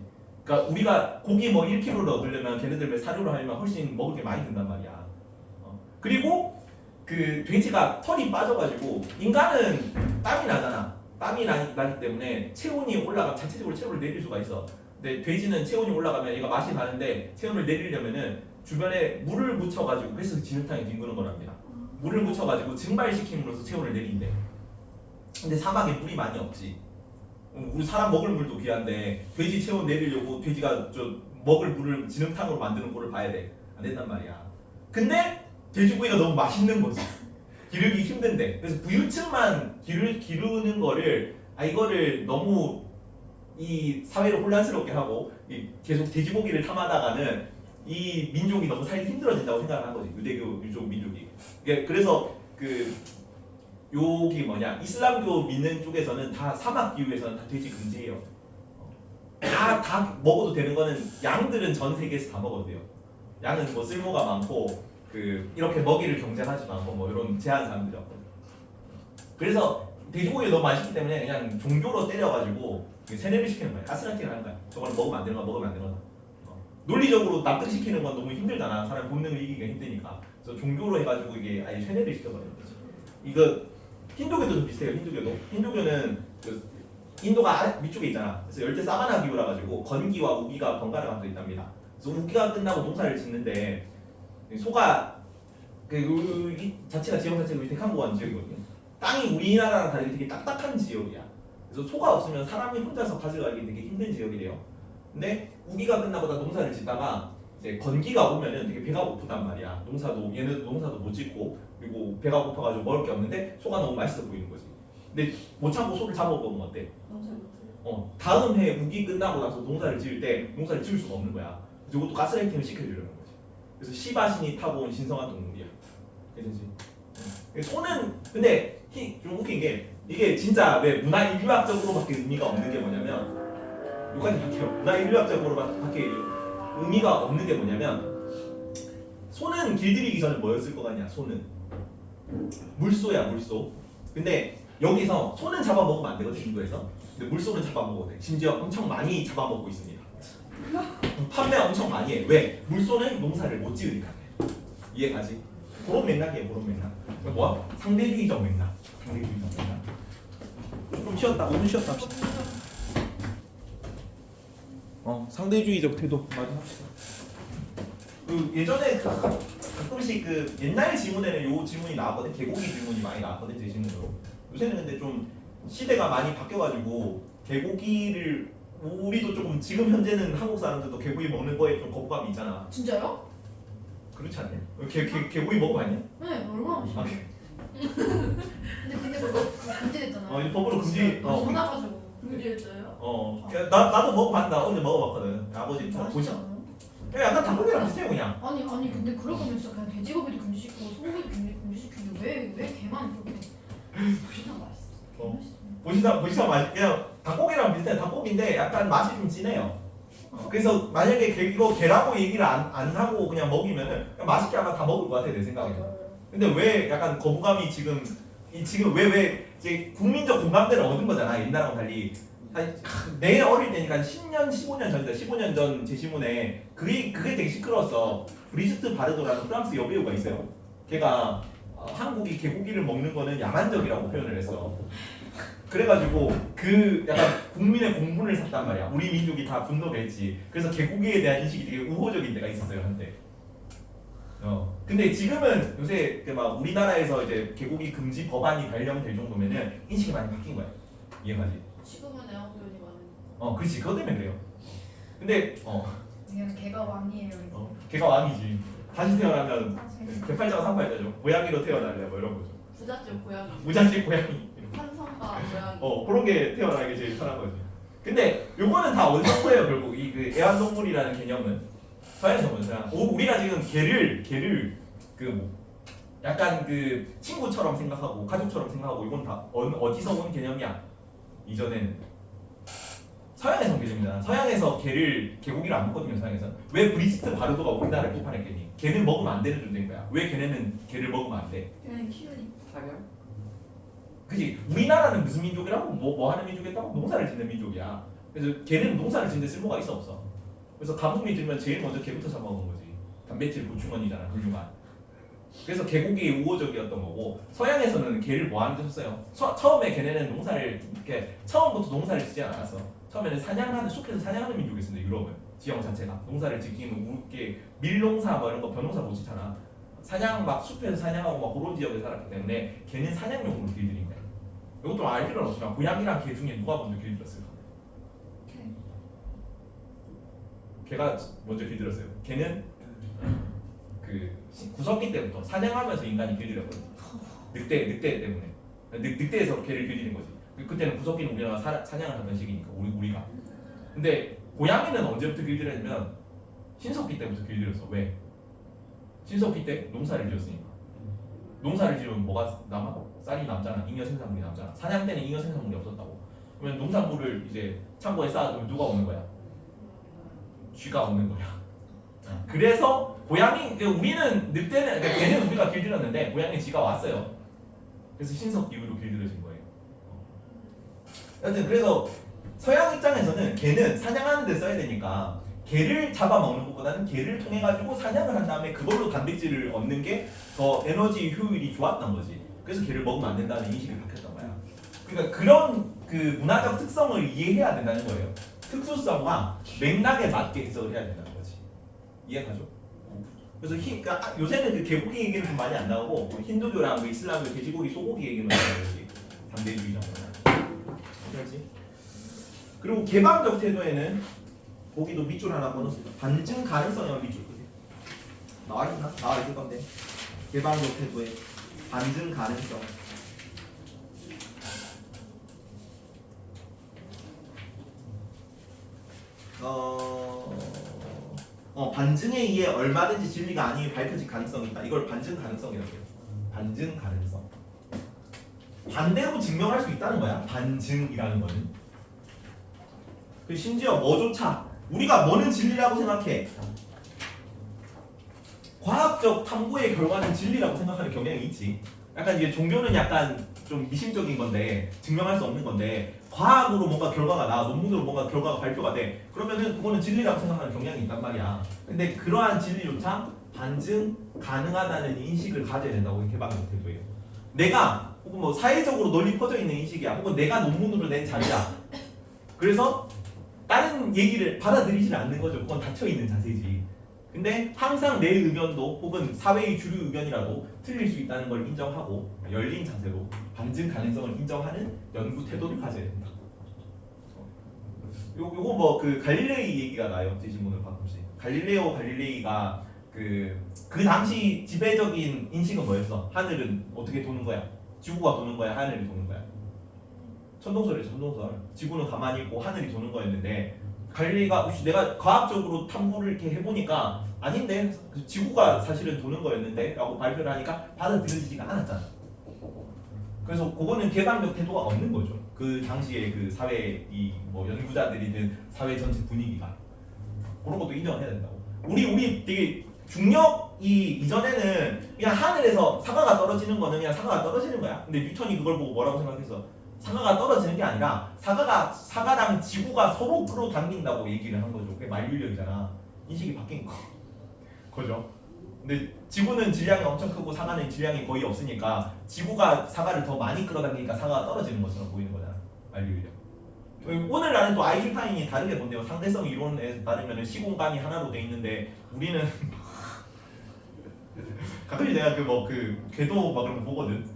그러니까 우리가 고기 1kg를 얻으려면 걔네들 사료를 하려면 훨씬 먹을 게 많이 든단 말이야. 그리고 그 돼지가 털이 빠져가지고 인간은 땀이 나잖아. 땀이 나기 때문에 체온이 올라가면 자체적으로 체온을 내릴 수가 있어. 근데 돼지는 체온이 올라가면 얘가 맛이 가는데 체온을 내리려면은 주변에 물을 묻혀가지고 그래서 진흙탕에 뒹구는 거랍니다. 물을 묻혀가지고 증발시킴으로써 체온을 내린대. 근데 사막에 물이 많이 없지. 우리 사람 먹을 물도 귀한데 돼지 체온 내리려고 돼지가 먹을 물을 진흙탕으로 만드는 꼴을 봐야 돼. 안 된단 말이야. 근데 돼지고기가 너무 맛있는 거지. 기르기 힘든데. 그래서 부유층만 기르는 거를 이거를 너무 이 사회를 혼란스럽게 하고 계속 돼지고기를 탐하다가는 이 민족이 너무 살기 힘들어진다고 생각을 한 거지. 유대교 유족 민족이. 그래서 여기 뭐냐 이슬람교 믿는 쪽에서는 다 사막 기후에서는 다 돼지 금지예요. 다 먹어도 되는 거는 양들은 전 세계에서 다 먹어도 돼요. 양은 뭐 쓸모가 많고 그 이렇게 먹이를 경쟁하지 않고 뭐 이런 제한 사항들이 없거든요. 그래서 돼지고기 너무 맛있기 때문에 그냥 종교로 때려가지고 세뇌를 시키는 거야. 가스라이팅을 하는 거야. 저거는 먹으면 안 되는 거야. 먹으면 안 되는 거야. 논리적으로 납득시키는 건 너무 힘들잖아. 사람 본능을 이기기가 힘드니까. 그래서 종교로 해가지고 이게 아예 세뇌를 시켜버리는 거지. 이거 힌두교도 좀 비슷해요. 힌두교는 그 인도가 밑쪽에 있잖아. 그래서 열대 사바나 기후라 가지고 건기와 우기가 번갈아 가면서 있답니다. 그래서 우기가 끝나고 농사를 짓는데 소가 이 자체가 지형 자체가 데칸고한 지역이거든요. 땅이 우리나라랑 다르게 되게 딱딱한 지역이야. 그래서 소가 없으면 사람이 혼자서 가져가기 되게 힘든 지역이래요. 근데 우기가 끝나고 다 농사를 짓다가 이제 건기가 오면은 되게 배가 고프단 말이야. 얘네도 농사도 못 짓고 그리고 배가 고파가지고 먹을 게 없는데 소가 너무 맛있어 보이는 거지. 근데 못 참고 소를 잡아먹으면 어때? 다음 해 우기 끝나고 나서 농사를 지을 때 농사를 지을 수가 없는 거야. 그래서 이것도 가스라이팅을 시켜주려는 거지. 그래서 시바신이 타고 온 신성한 동물이야. 괜찮지? 소는 근데 좀 웃긴 게 이게 진짜 왜 문화인류학적으로밖에 의미가 없는 게 뭐냐면 여기까지 할게요. 문화인류학적으로밖에 의미가 없는 게 뭐냐면 소는 길들이기 전에 뭐였을 거 같냐? 소는 물소야 물소. 근데 여기서 소는 잡아먹으면 안 되거든 인도에서. 근데 물소는 잡아먹어도 돼. 심지어 엄청 많이 잡아먹고 있습니다. 판매 엄청 많이 해. 왜? 물소는 농사를 못 지으니까. 이해가지? 그런 맥락이에요. 그런 맥락. 뭐야? 상대주의적 맥락. 상대주의적 맥락. 좀 쉬었다. 5분 쉬었다 합시다. 상대주의적 태도 많이 합시다. 그 예전에 가끔씩 그 옛날 지문에는 요 질문이 나왔거든. 개고기 질문이 많이 나왔거든. 제 질문으로. 요새는 근데 좀 시대가 많이 바뀌어가지고 개고기를 우리도 조금 지금 현재는 한국 사람들도 개고기 먹는 거에 좀 거부감이 있잖아. 진짜요? 그렇지 않냐? 개고기 먹어봤냐? 네, 얼마나 맛있어. 아, 근데 그거 금지됐잖아요. 이 법으로 금지. 전화가지고. 금지했어요? 나도 먹어봤다. 언제 먹어봤거든. 아버지 맛있지 보시. 않아요? 약간 닭고기랑 비슷해요 그냥. 아니 근데 그럴 거면 진짜 그냥 돼지고기도 금지시키고 소고기도 금지시키고 왜 걔만 그렇게 맛있나 맛있어. 보시다 맛이 그냥 닭고기랑 비슷해. 닭고기인데 약간 맛이 좀 진해요. 그래서 만약에 이거 개라고 얘기를 안 하고 그냥 먹이면은 그냥 맛있게 아마 다 먹을 것 같아 내 생각에. 근데 왜 약간 거부감이 지금 왜 이제 국민적 공감대를 얻은 거잖아 옛날하고 달리. 내 어릴 때니까 10년 15년 전이다. 15년 전 제 신문에 그게 되게 시끄러웠어. 브리지트 바르도라는 프랑스 여배우가 있어요. 걔가 한국이 개고기를 먹는 거는 야만적이라고 표현을 했어. 그래가지고 그 약간 국민의 공분을 샀단 말이야. 우리 민족이 다 분노를 했지. 그래서 개고기에 대한 인식이 되게 우호적인 데가 있었어요 한때. 근데 지금은 요새 막 우리나라에서 이제 개고기 금지 법안이 발령될 정도면은 인식이 많이 바뀐 거야. 이해가지? 지금은 애완견이 많으니까. 그렇지. 그것 때문에 그래요. 근데 그냥 걔가 왕이에요. 걔가 왕이지. 다시 태어나면 개팔자가 상팔자죠. 고양이로 태어날래 뭐 이런 거죠. 부잣집 고양이. 무자식 고양이. 한성가 고양이. 그런 게 태어나는 게 제일 편한 거지. 근데 요거는 다 어디서 거예요 결국 이 그 애완동물이라는 개념은 서양에서 먼저. 우리가 지금 개를 그 약간 그 친구처럼 생각하고 가족처럼 생각하고 이건 다 어디서 온 개념이야? 이전에는 서양에서 온 개념이잖아. 서양에서 개고기를 안 먹거든요. 서양에서. 왜 브리지트 바르도가 우리나라를 비판했겠니? 개는 먹으면 안 되는 존재인 거야. 왜 걔네는 개를 먹으면 안 돼? 그냥 키우니. 사냥? 그지? 우리나라는 무슨 민족이라고? 뭐 하는 민족이었다고? 농사를 짓는 민족이야. 그래서 걔는 농사를 짓는 데 쓸모가 있어 없어? 그래서 가뭄이 들면 제일 먼저 개부터 잡아먹은 거지. 단백질 보충원이잖아. 훌륭한. 그래서 개고기의 우호적이었던 거고 서양에서는 개를 뭐 하는 데 썼어요? 처음에 걔네는 농사를 이렇게 처음부터 농사를 짓지 않았어. 처음에는 숲에서 사냥하는 민족이었는데 유럽은 지형 자체가 농사를 짓기는 이렇게 밀농사 뭐 이런 거 벼농사 못 짓잖아. 사냥 막 숲에서 사냥하고 막 그런 지역에 살았기 때문에 걔는 사냥용으로 길들인 거야. 이것도 알 필요는 없지만 고양이랑 개 중에 누가 먼저 길들였을까? 걔가 먼저 길들였어요. 걔는 그 구석기 때부터 사냥하면서 인간이 길들였거든. 늑대 때문에. 늑대에서 걔를 길들인 거지. 그때는 구석기는 우리가 사냥을 하던 시기니까 우리가. 근데 고양이는 언제부터 길들였냐면 신석기 때부터 길들였어. 왜? 신석기 때 농사를 지었으니까. 농사를 지으면 뭐가 남아? 쌀이 남잖아. 잉여 생산물이 남잖아. 사냥 때는 잉여 생산물이 없었다고. 그러면 농산물을 이제 창고에 쌓아두면 누가 오는 거야? 쥐가 오는 거야. 그래서 고양이, 우리는 늑대는, 그러니까 개는 우리가 길들였는데 고양이 쥐가 왔어요. 그래서 신석 기후로 길들여진 거예요. 여튼 그래서 서양 입장에서는 개는 사냥하는 데 써야 되니까 개를 잡아먹는 것보다는 개를 통해 가지고 사냥을 한 다음에 그걸로 단백질을 얻는 게 더 에너지 효율이 좋았던 거지. 그래서 개를 먹으면 안 된다는 인식이 바뀌었던 거야. 그러니까 그런 그 문화적 특성을 이해해야 된다는 거예요. 특수성과 맥락에 맞게 해석을 해야 된다는 거지. 이해가죠? 그래서 그러니까 요새는 그 개고기 얘기는 좀 많이 안 나오고 힌두교랑 뭐 이슬람교 돼지고기 소고기 얘기는 많이 나오지. 당대주의자거나. 그렇지? 그리고 개방적 태도에는 거기도 밑줄 하나 꺼놓습니다. 반증 가능성이라는 밑줄 끄세요. 나와있나? 나와있을 건데. 개방적 태도에 반증 가능성. 반증에 의해 얼마든지 진리가 아님이 밝혀질 가능성이 있다. 이걸 반증 가능성이라고 해요. 반증 가능성. 반대로 증명할 수 있다는 거야. 반증이라는 거는. 그 심지어 뭐조차 우리가 뭐는 진리라고 생각해. 과학적 탐구의 결과는 진리라고 생각하는 경향이 있지. 약간 이제 종교는 약간 좀 미심적인 건데 증명할 수 없는 건데 과학으로 뭔가 결과가 나, 논문으로 뭔가 결과가 발표가 돼. 그러면은 그거는 진리라고 생각하는 경향이 있단 말이야. 근데 그러한 진리조차 반증 가능하다는 인식을 가져야 된다고 개방적 태도예요. 내가 혹은 뭐 사회적으로 널리 퍼져 있는 인식이야. 혹은 내가 논문으로 낸 자료야. 그래서 다른 얘기를 받아들이지는 않는 거죠. 그건 닫혀 있는 자세지. 근데 항상 내 의견도 혹은 사회의 주류 의견이라도 틀릴 수 있다는 걸 인정하고 열린 자세로 반증 가능성을 인정하는 연구 태도를 가져야 된다. 요거 뭐 그 갈릴레이 얘기가 나요. 제 질문을 가끔씩. 갈릴레오 갈릴레이가 그 당시 지배적인 인식은 뭐였어? 하늘은 어떻게 도는 거야? 지구가 도는 거야? 하늘이 도는 거야? 천동설이에요. 천동설. 지구는 가만히 있고 하늘이 도는 거였는데 갈릴레이가 내가 과학적으로 탐구를 이렇게 해보니까 아닌데 지구가 사실은 도는 거였는데 라고 발표를 하니까 받아들여지지가 않았잖아. 그래서 그거는 개방적 태도가 없는 거죠. 그 당시에 그 사회 이 뭐 연구자들이든 사회 전체 분위기가 그런 것도 인정을 해야 된다고. 우리 되게 중력이 이전에는 그냥 하늘에서 사과가 떨어지는 거는 그냥 사과가 떨어지는 거야. 근데 뉴턴이 그걸 보고 뭐라고 생각했어? 사과가 떨어지는 게 아니라 사과랑 지구가 서로 끌어당긴다고 얘기를 한 거죠. 그게 만유력이잖아. 인식이 바뀐 거죠. 근데 지구는 질량이 엄청 크고 사과는 질량이 거의 없으니까 지구가 사과를 더 많이 끌어당기니까 사과가 떨어지는 것처럼 보이는 거잖아. 만유력. 오늘날은 또 아인슈타인이 다르게 본대요. 상대성 이론에 따르면 시공간이 하나로 돼 있는데 우리는 가끔씩 내가 그 궤도 막 그런 거 보거든.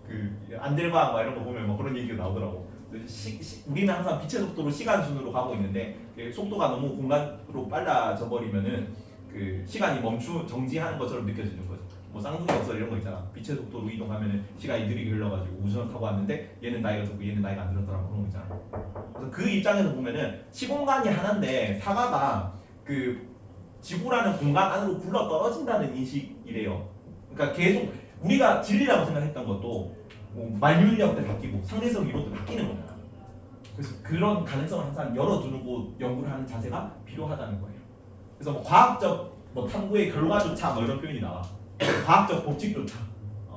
그 안델방 막 이런 거 보면 막 그런 얘기가 나오더라고. 우리는 항상 빛의 속도로 시간 순으로 가고 있는데 속도가 너무 공간으로 빨라져 버리면은 그 시간이 정지하는 것처럼 느껴지는 거죠. 뭐 쌍둥이 역설 이런 거 있잖아. 빛의 속도로 이동하면은 시간이 느리게 흘러가지고 우주선 타고 왔는데 얘는 나이가 적고 얘는 나이가 안 들었더라 그런 거 있잖아. 그래서 그 입장에서 보면은 시공간이 하나인데 사과가 그 지구라는 공간 안으로 굴러 떨어진다는 인식이래요. 그러니까 계속 우리가 진리라고 생각했던 것도 뭐 만유인력 때 바뀌고 상대성 이론 때 바뀌는 거잖아. 그래서 그런 가능성을 항상 열어두고 연구를 하는 자세가 필요하다는 거예요. 그래서 뭐 과학적 뭐 탐구의 결과조차 뭐 이런 표현이 나와. 과학적 법칙조차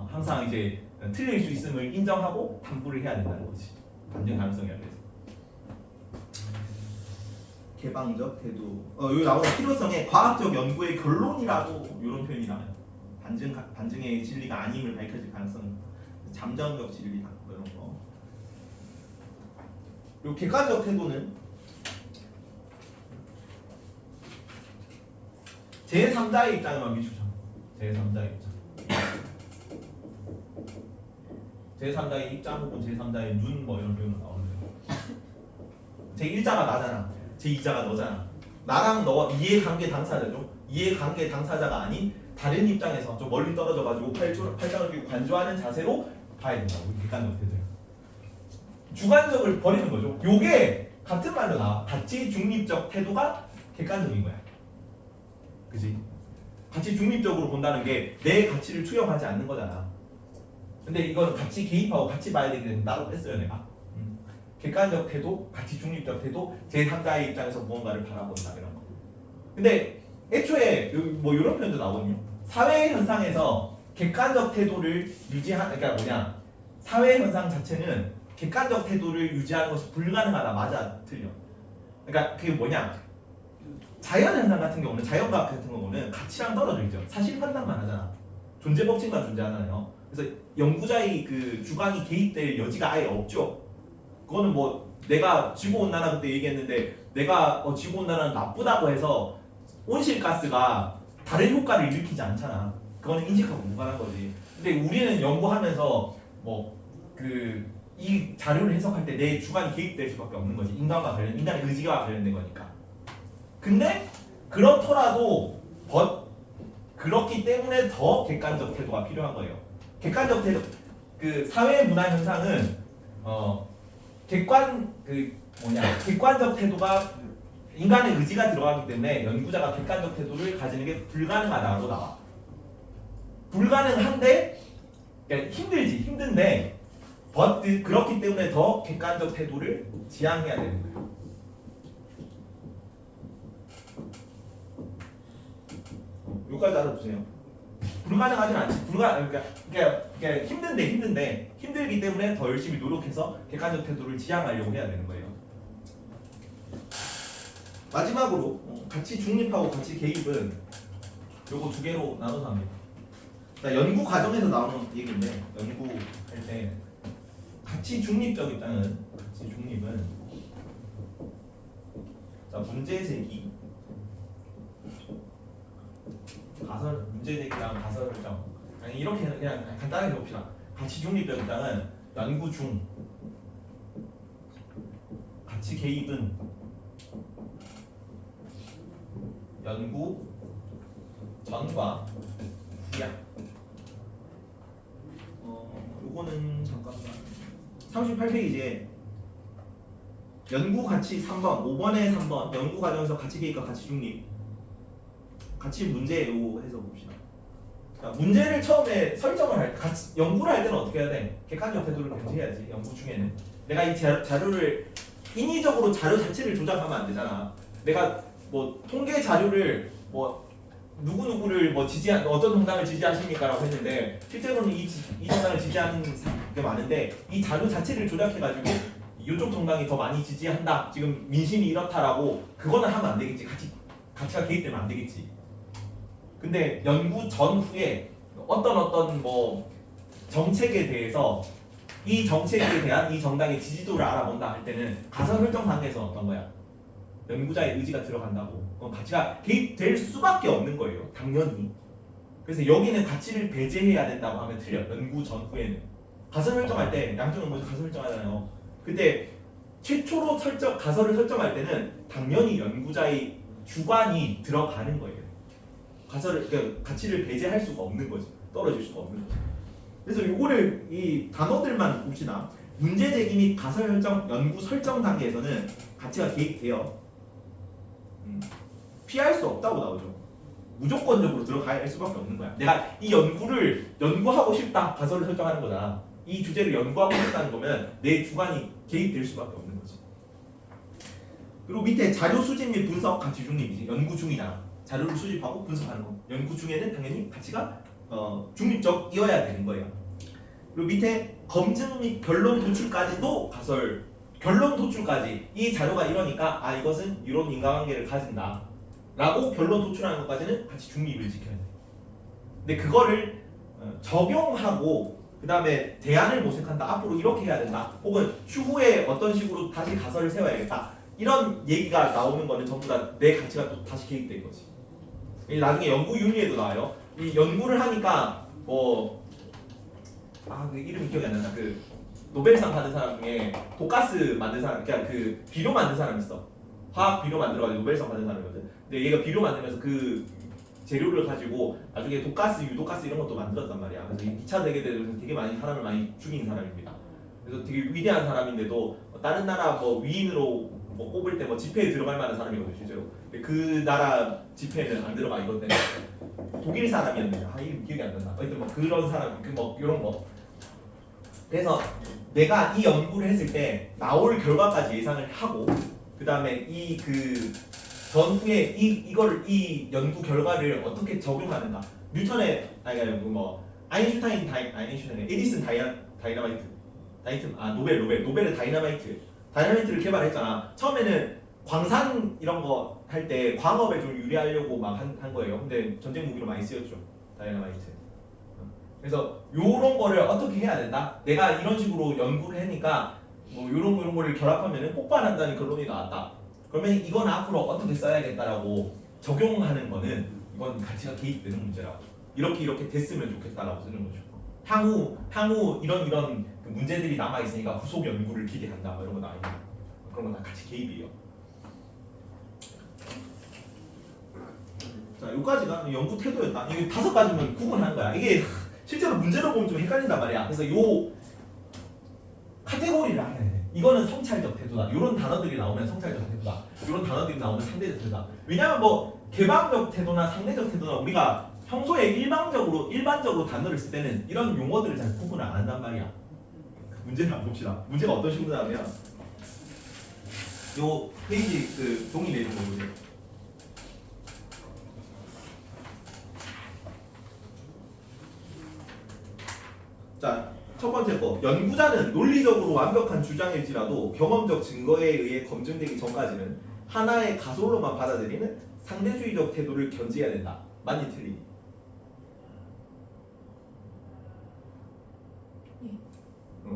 항상 이제 틀릴 수 있음을 인정하고 탐구를 해야 된다는 거지. 반증 가능성이라고 해서. 개방적 태도. 여기 나오는 필요성의 과학적 연구의 결론이라도 이런 표현이 나와요. 반증의 진리가 아님을 밝혀질 가능성. 잠정적 진리다 뭐 이런 거. 그리고 객관적 태도는 제3자의 입장에만 비추죠. 제3자의 입장. 제3자의 입장 혹은 제3자의 눈 뭐 이런 표현은 나오는데 제1자가 나잖아. 제2자가 너잖아. 나랑 너와 이해관계 당사자죠. 이해관계 당사자가 아닌 다른 입장에서 좀 멀리 떨어져가지고 팔짱을 끼고 관조하는 자세로 봐야 된다고. 객관적 태도예요. 주관적을 버리는 거죠. 요게 같은 말로 나와. 가치 중립적 태도가 객관적인 거야. 그지? 가치 중립적으로 본다는 게 내 가치를 투영하지 않는 거잖아. 근데 이거는 같이 개입하고 같이 봐야 되기 때문에 따로 뺐어요 내가. 객관적 태도, 가치 중립적 태도, 제3자의 입장에서 무언가를 바라본다 이런 거. 근데 애초에 뭐 이런 표현도 나오거든요. 사회 현상에서 객관적 태도를 유지하는, 그러니까 뭐냐, 사회 현상 자체는 객관적 태도를 유지하는 것이 불가능하다. 맞아, 틀려. 그러니까 그게 뭐냐, 자연 현상 같은 경우는, 자연과학 같은 경우는 가치랑 떨어져 있죠. 사실 판단만 하잖아. 존재 법칙만 존재하잖아요. 그래서 연구자의 그 주관이 개입될 여지가 아예 없죠. 그거는 뭐 내가 지구온난화 그때 얘기했는데, 내가 지구온난화는 나쁘다고 해서 온실가스가 다른 효과를 일으키지 않잖아. 그거는 인식하고 무관한 거지. 근데 우리는 연구하면서 뭐 이 자료를 해석할 때 내 주관이 개입될 수밖에 없는 거지. 인간과 관련, 인간의 의지가 관련된 거니까. 근데 그렇더라도 그렇기 때문에 더 객관적 태도가 필요한 거예요. 객관적 태도, 그 사회 문화 현상은 객관적 태도가 인간의 의지가 들어가기 때문에 연구자가 객관적 태도를 가지는 게 불가능하다고 나와. 불가능한데, 그러니까 힘든데, 그렇기 때문에 더 객관적 태도를 지향해야 되는 거예요. 여기까지 알아두세요. 불가능하진 않지. 그러니까 힘들기 때문에 더 열심히 노력해서 객관적 태도를 지향하려고 해야 되는 거예요. 마지막으로 가치 중립하고 가치 개입은 요거 두 개로 나눠서 합니다. 자, 연구 과정에서 나오는 얘기인데, 연구할 때 가치 중립적 입장은, 가치 중립은 자, 문제 제기, 문제 제기랑 가설 설정. 아니, 이렇게 그냥 간단하게 봅시다. 가치 중립적 입장은 연구 중, 가치 개입은 연구 전과 후야. 요거는 잠깐만. 38페이지에 연구 가치 3번, 5번에 3번, 연구 과정에서 가치 개입과 가치 중립, 가치 문제 요거 해서 봅시다. 자, 문제를 처음에 설정을 연구를 할 때는 어떻게 해야 돼? 객관적 태도를 견지해야지. 연구 중에는 내가 이 자료를 인위적으로 자료 자체를 조작하면 안 되잖아. 내가 뭐 통계 자료를 뭐 누구누구를 뭐 어떤 정당을 지지하십니까라고 했는데, 실제로는 이 정당을 지지하는 게 많은데 이 자료 자체를 조작해가지고 이쪽 정당이 더 많이 지지한다, 지금 민심이 이렇다라고, 그거는 하면 안 되겠지. 가치가 개입되면 안 되겠지. 근데 연구 전후에 어떤 뭐 정책에 대해서, 이 정책에 대한 이 정당의 지지도를 알아본다 할 때는 가설 설정 단계에서 어떤 거야? 연구자의 의지가 들어간다고. 가치가 개입될 수밖에 없는 거예요. 당연히. 그래서 여기는 가치를 배제해야 된다고 하면 틀려. 연구 전후에는. 가설 설정할 때, 양쪽은 먼저 가설 설정하잖아요. 근데 최초로 가설을 설정할 때는 당연히 연구자의 주관이 들어가는 거예요. 그러니까 가치를 배제할 수가 없는 거지. 떨어질 수가 없는 거지. 그래서 요거를 이 단어들만 봅시다. 문제 제기 및 가설 설정, 연구 설정 단계에서는 가치가 개입돼요. 피할 수 없다고 나오죠. 무조건적으로 들어가야 할 수밖에 없는 거야. 내가 이 연구를 연구하고 싶다, 가설을 설정하는 거잖아. 이 주제를 연구하고 싶다는 거면 내 주관이 개입될 수밖에 없는 거지. 그리고 밑에 자료 수집 및 분석 가치 중립이지. 연구 중이잖아. 자료를 수집하고 분석하는 거. 연구 중에는 당연히 가치가 중립적이어야 되는 거예요. 그리고 밑에 검증 및 결론 도출까지도 가설. 결론 도출까지, 이 자료가 이러니까 이것은 이런 인과관계를 가진다 라고 결론 도출하는 것까지는 가치 중립을 지켜야 돼. 근데 그거를 적용하고 그 다음에 대안을 모색한다, 앞으로 이렇게 해야 된다, 혹은 추후에 어떤 식으로 다시 가설을 세워야겠다, 이런 얘기가 나오는 거는 전부 다 내 가치가 또 다시 개입된 거지. 나중에 연구 윤리에도 나와요. 이 연구를 하니까 그 이름이 기억이 안 난다. 그 노벨상 받은 사람 중에 독가스 만든 사람, 그러니까 그 비료 만든 사람 있어. 화학 비료 만들어가지고 노벨상 받은 사람이거든. 근데 얘가 비료 만들면서 그 재료를 가지고 나중에 독가스, 유독가스 이런 것도 만들었단 말이야. 그래서 2차 세계대전에서 되게 사람을 많이 죽인 사람입니다. 그래서 되게 위대한 사람인데도 다른 나라 위인으로 꼽을 때 지폐에 들어갈 만한 사람이거든요, 실제로. 근데 그 나라 지폐는 안 들어가, 이것 때문에. 독일 사람이었는데 이름 기억이 안 난다. 하여튼 그런 사람, 이런 거. 그래서 내가 이 연구를 했을 때 나올 결과까지 예상을 하고 그 다음에 이 그 전후에 이 연구 결과를 어떻게 적용하는가. 뉴턴의 아니 뭐 아인슈타인 에디슨 노벨의 다이나마이트를 개발했잖아. 처음에는 광산 이런 거 할 때 광업에 좀 유리하려고 막 한 거예요. 근데 전쟁 무기로 많이 쓰였죠. 다이나마이트. 그래서 요런 거를 어떻게 해야 된다? 내가 이런 식으로 연구를 하니까 뭐 요런 거를 결합하면은 폭발한다는 결론이 나왔다. 그러면 이건 앞으로 어떻게 써야겠다라고 적용하는 거는 이건 가치가 개입되는 문제라고. 이렇게 됐으면 좋겠다라고 쓰는 거죠. 향후 이런 그 문제들이 남아 있으니까 후속 연구를 기대한다. 뭐 이런 거 나와있는 그런 건 다 같이 개입이에요. 자, 여기까지가 연구 태도였다. 이게 5가지면 구분하는 거야. 이게 실제로 문제로 보면 좀 헷갈린단 말이야. 그래서 요 카테고리를 알아야 돼. 이거는 성찰적 태도다. 이런 단어들이 나오면 성찰적 태도다. 이런 단어들이 나오면 상대적 태도다. 왜냐면 뭐 개방적 태도나 상대적 태도나 우리가 평소에 일반적으로 단어를 쓸 때는 이런 용어들을 잘 구분을 안 한단 말이야. 문제를 한번 봅시다. 문제가 어떤 식으로 나오면 요 페이지 그 종이 내리는 거거든요. 자, 첫 번째 거. 연구자는 논리적으로 완벽한 주장일지라도 경험적 증거에 의해 검증되기 전까지는 하나의 가설로만 받아들이는 상대주의적 태도를 견지해야 된다. 맞니 틀리니?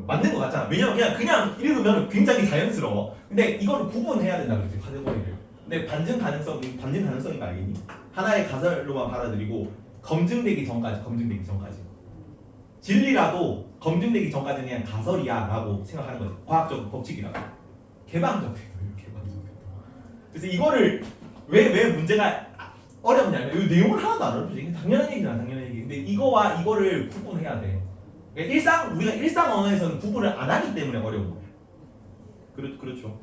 맞는 것 같잖아. 왜냐면 그냥 읽으면 굉장히 자연스러워. 근데 이거를 구분해야 된다 그랬지, 카테고리를. 근데 반증 가능성이 말이니? 하나의 가설로만 받아들이고 검증되기 전까지. 진리라도 검증되기 전까지는 그냥 가설이야라고 생각하는 거지. 과학적 법칙이라고. 개방적 태도. 그래서 이거를 왜 문제가 어렵냐면 이 내용을 하나도 안 어렵지. 당연한 얘기잖아. 근데 이거와 이거를 구분해야 돼. 그러니까 우리가 일상 언어에서는 구분을 안 하기 때문에 어려운 거예요. 그렇죠.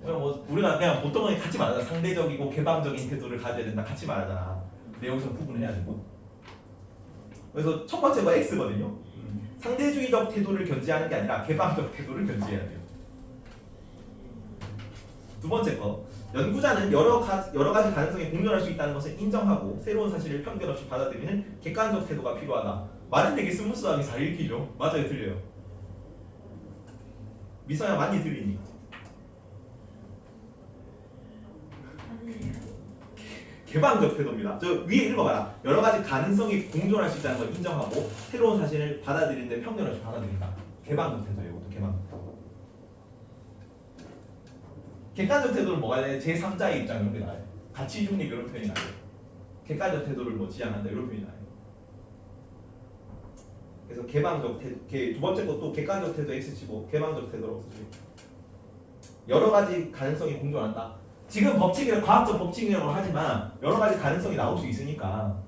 뭐 우리가 그냥 보통은 같이 말하잖아. 상대적이고 개방적인 태도를 가져야 된다. 같이 말하잖아. 근데 여기서 구분해야 되고. 그래서 첫 번째가 X거든요. 상대주의적 태도를 견지하는 게 아니라 개방적 태도를 견지해야 돼요. 두 번째 거. 연구자는 여러 가지 가능성이 공존할 수 있다는 것을 인정하고 새로운 사실을 편견 없이 받아들이는 객관적 태도가 필요하다. 말은 되게 스무스하게 잘 읽히죠? 맞아요, 틀려요? 미서야 많이 들리니? 개방적 태도입니다. 저 위에 읽어봐라. 여러 가지 가능성이 공존할 수 있다는 걸 인정하고 새로운 사실을 받아들이는데 편견 없이 받아들인다. 개방적 태도예요. 이것도 개방적 태도. 객관적 태도는 뭐가 돼? 제3자의 입장 이런 게 나와요. 가치 중립 이런 표현이 나와요. 객관적 태도를 뭐 지향한다 이런 표현이 나와요. 그래서 개방적 태도, 두 번째 것도 객관적 태도 X치고 개방적 태도라고 쓰죠. 여러 가지 가능성이 공존한다. 지금 과학적 법칙이라고 하지만 여러 가지 가능성이 나올 수 있으니까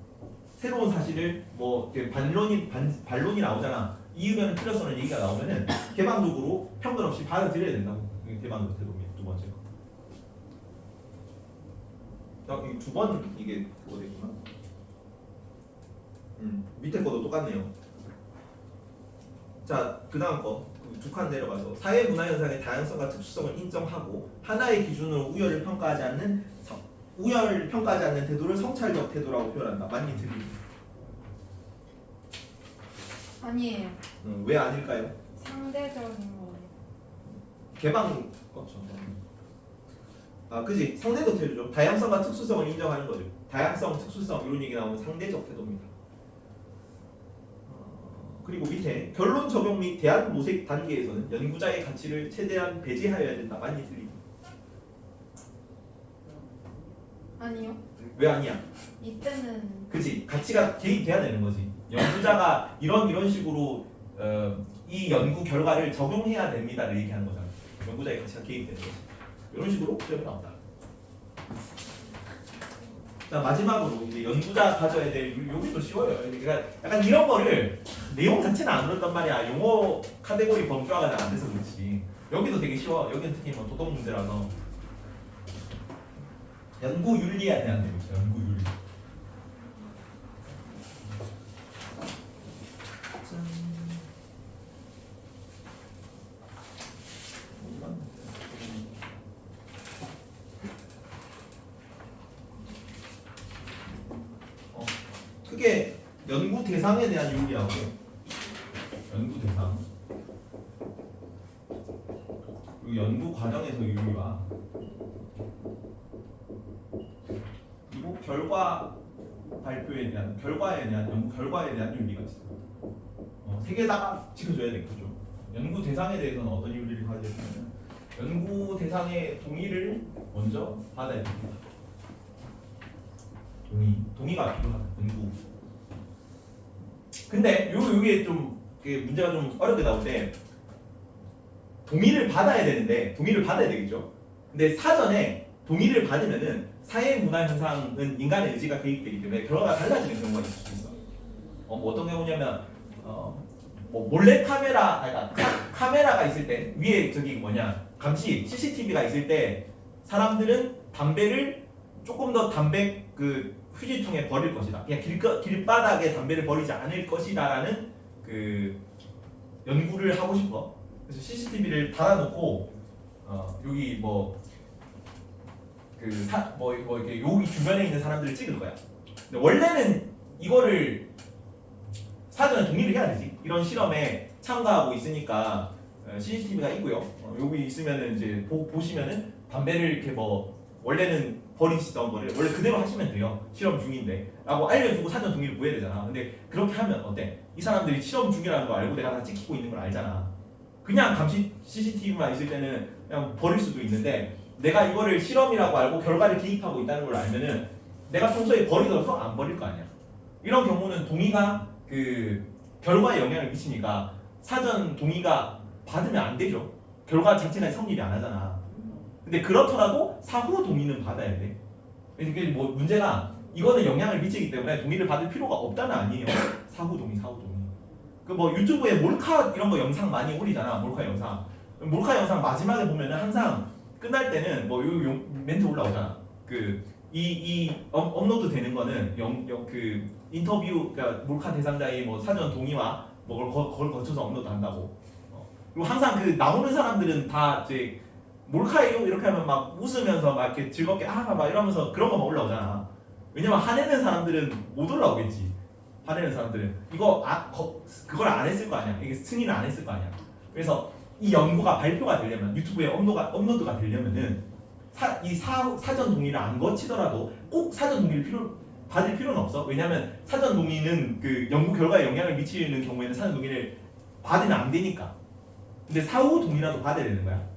새로운 사실을 뭐 반론이 나오잖아. 이 의견은 틀렸어는 얘기가 나오면은 개방적으로 편견 없이 받아들여야 된다고. 이게 개방적 태도입니다. 두 번째 거. 이 두 번 이게 그거 되구나. 밑에 것도 똑같네요. 자, 그 다음 거. 두 칸 내려가서 사회 문화 현상의 다양성과 특수성을 인정하고 하나의 기준으로 우열을 평가하지 않는 태도를 성찰적 태도라고 표현한다. 맞니 틀리니? 아니에요. 왜 아닐까요? 상대적인 거예요. 개방 그렇죠. 그지 상대적 태도죠. 다양성과 특수성을 인정하는 거죠. 다양성, 특수성 이런 얘기 나오면 상대적 태도입니다. 그리고 밑에 결론 적용 및 대안 모색 단계에서는 연구자의 가치를 최대한 배제하여야 된다. 맞니 틀리니? 아니요. 왜 아니야? 이때는 그치 가치가 개입돼야 되는 거지. 연구자가 이런 식으로 이 연구 결과를 적용해야 됩니다를 얘기하는 거잖아. 연구자의 가치가 개입되는 거지. 이런 식으로 시험이 나온다. 자, 마지막으로 이제 연구자 가져야 될 여기도 쉬워요. 그러니까 약간 이런 거를 내용 자체는 안 어렵단 말이야. 용어 카테고리 범주화가 잘 안 돼서 그렇지. 여기도 되게 쉬워. 여기는 특히 뭐 도덕 문제라서 연구 윤리에 대한 내용이죠. 연구 윤리. 쉽게 연구 대상에 대한 윤리하고 연구 대상 그리고 연구 과정에서 윤리와 그리고 결과 발표에 대한 결과에 대한 연구 결과에 대한 윤리가 있어요. 세 개 다 지켜줘야 되겠죠. 연구 대상에 대해서는 어떤 윤리를 가져야 되냐면 연구 대상의 동의를 먼저 받아야 됩니다. 동의가 필요하다. 연구. 근데 요게 좀 문제가 좀 어렵게 나올 때 동의를 받아야 되는데 동의를 받아야 되겠죠. 근데 사전에 동의를 받으면은 사회 문화 현상은 인간의 의지가 개입되기 때문에 결과가 달라지는 경우가 있을 수 있어. 뭐 어떤 경우냐면 뭐 몰래 카메라가 있을 때 위에 저기 감시 CCTV가 있을 때 사람들은 담배를 조금 더 그 휴지통에 버릴 것이다. 그냥 길바닥에 담배를 버리지 않을 것이다라는 그 연구를 하고 싶어. 그래서 CCTV를 달아놓고 여기 이렇게 여기 주변에 있는 사람들을 찍을 거야. 근데 원래는 이거를 사전에 동의를 해야 되지. 이런 실험에 참가하고 있으니까 CCTV가 있고요. 여기 있으면은 이제 보시면은 담배를 이렇게 원래는 버리시던 거를 원래 그대로 하시면 돼요. 실험 중인데 라고 알려주고 사전 동의를 구해야 되잖아. 근데 그렇게 하면 어때? 이 사람들이 실험 중이라는 거 알고 내가 다 찍히고 있는 걸 알잖아. 그냥 감시 CCTV만 있을 때는 그냥 버릴 수도 있는데 내가 이거를 실험이라고 알고 결과를 기입하고 있다는 걸 알면은 내가 평소에 버리더라도 안 버릴 거 아니야. 이런 경우는 동의가 그 결과에 영향을 미치니까 사전 동의가 받으면 안 되죠. 결과 자체가 성립이 안 하잖아. 근데 그렇더라도 사후 동의는 받아야 돼. 이게 문제가 이거는 영향을 미치기 때문에 동의를 받을 필요가 없다는 아니에요. 사후 동의. 유튜브에 몰카 이런 거 영상 많이 올리잖아. 몰카 영상 마지막에 보면은 항상 끝날 때는 요 멘트 올라오잖아. 업로드 되는 거는 그 인터뷰 그러니까 몰카 대상자의 사전 동의와 그걸 거쳐서 업로드 한다고. 그리고 항상 그 나오는 사람들은 다 이제 몰카예요 이렇게 하면 막 웃으면서 막 이렇게 즐겁게 막 이러면서 그런 거만 올라오잖아. 왜냐면 화내는 사람들은 못 올라오겠지. 화내는 사람들은 그걸 안 했을 거 아니야. 이게 승인을 안 했을 거 아니야. 그래서 이 연구가 발표가 되려면 유튜브에 업로드가 되려면은 사전 동의를 안 거치더라도 꼭 사전 동의를 받을 필요는 없어. 왜냐면 사전 동의는 그 연구 결과에 영향을 미치는 경우에는 사전 동의를 받으면 안 되니까. 근데 사후 동의라도 받아야 되는 거야.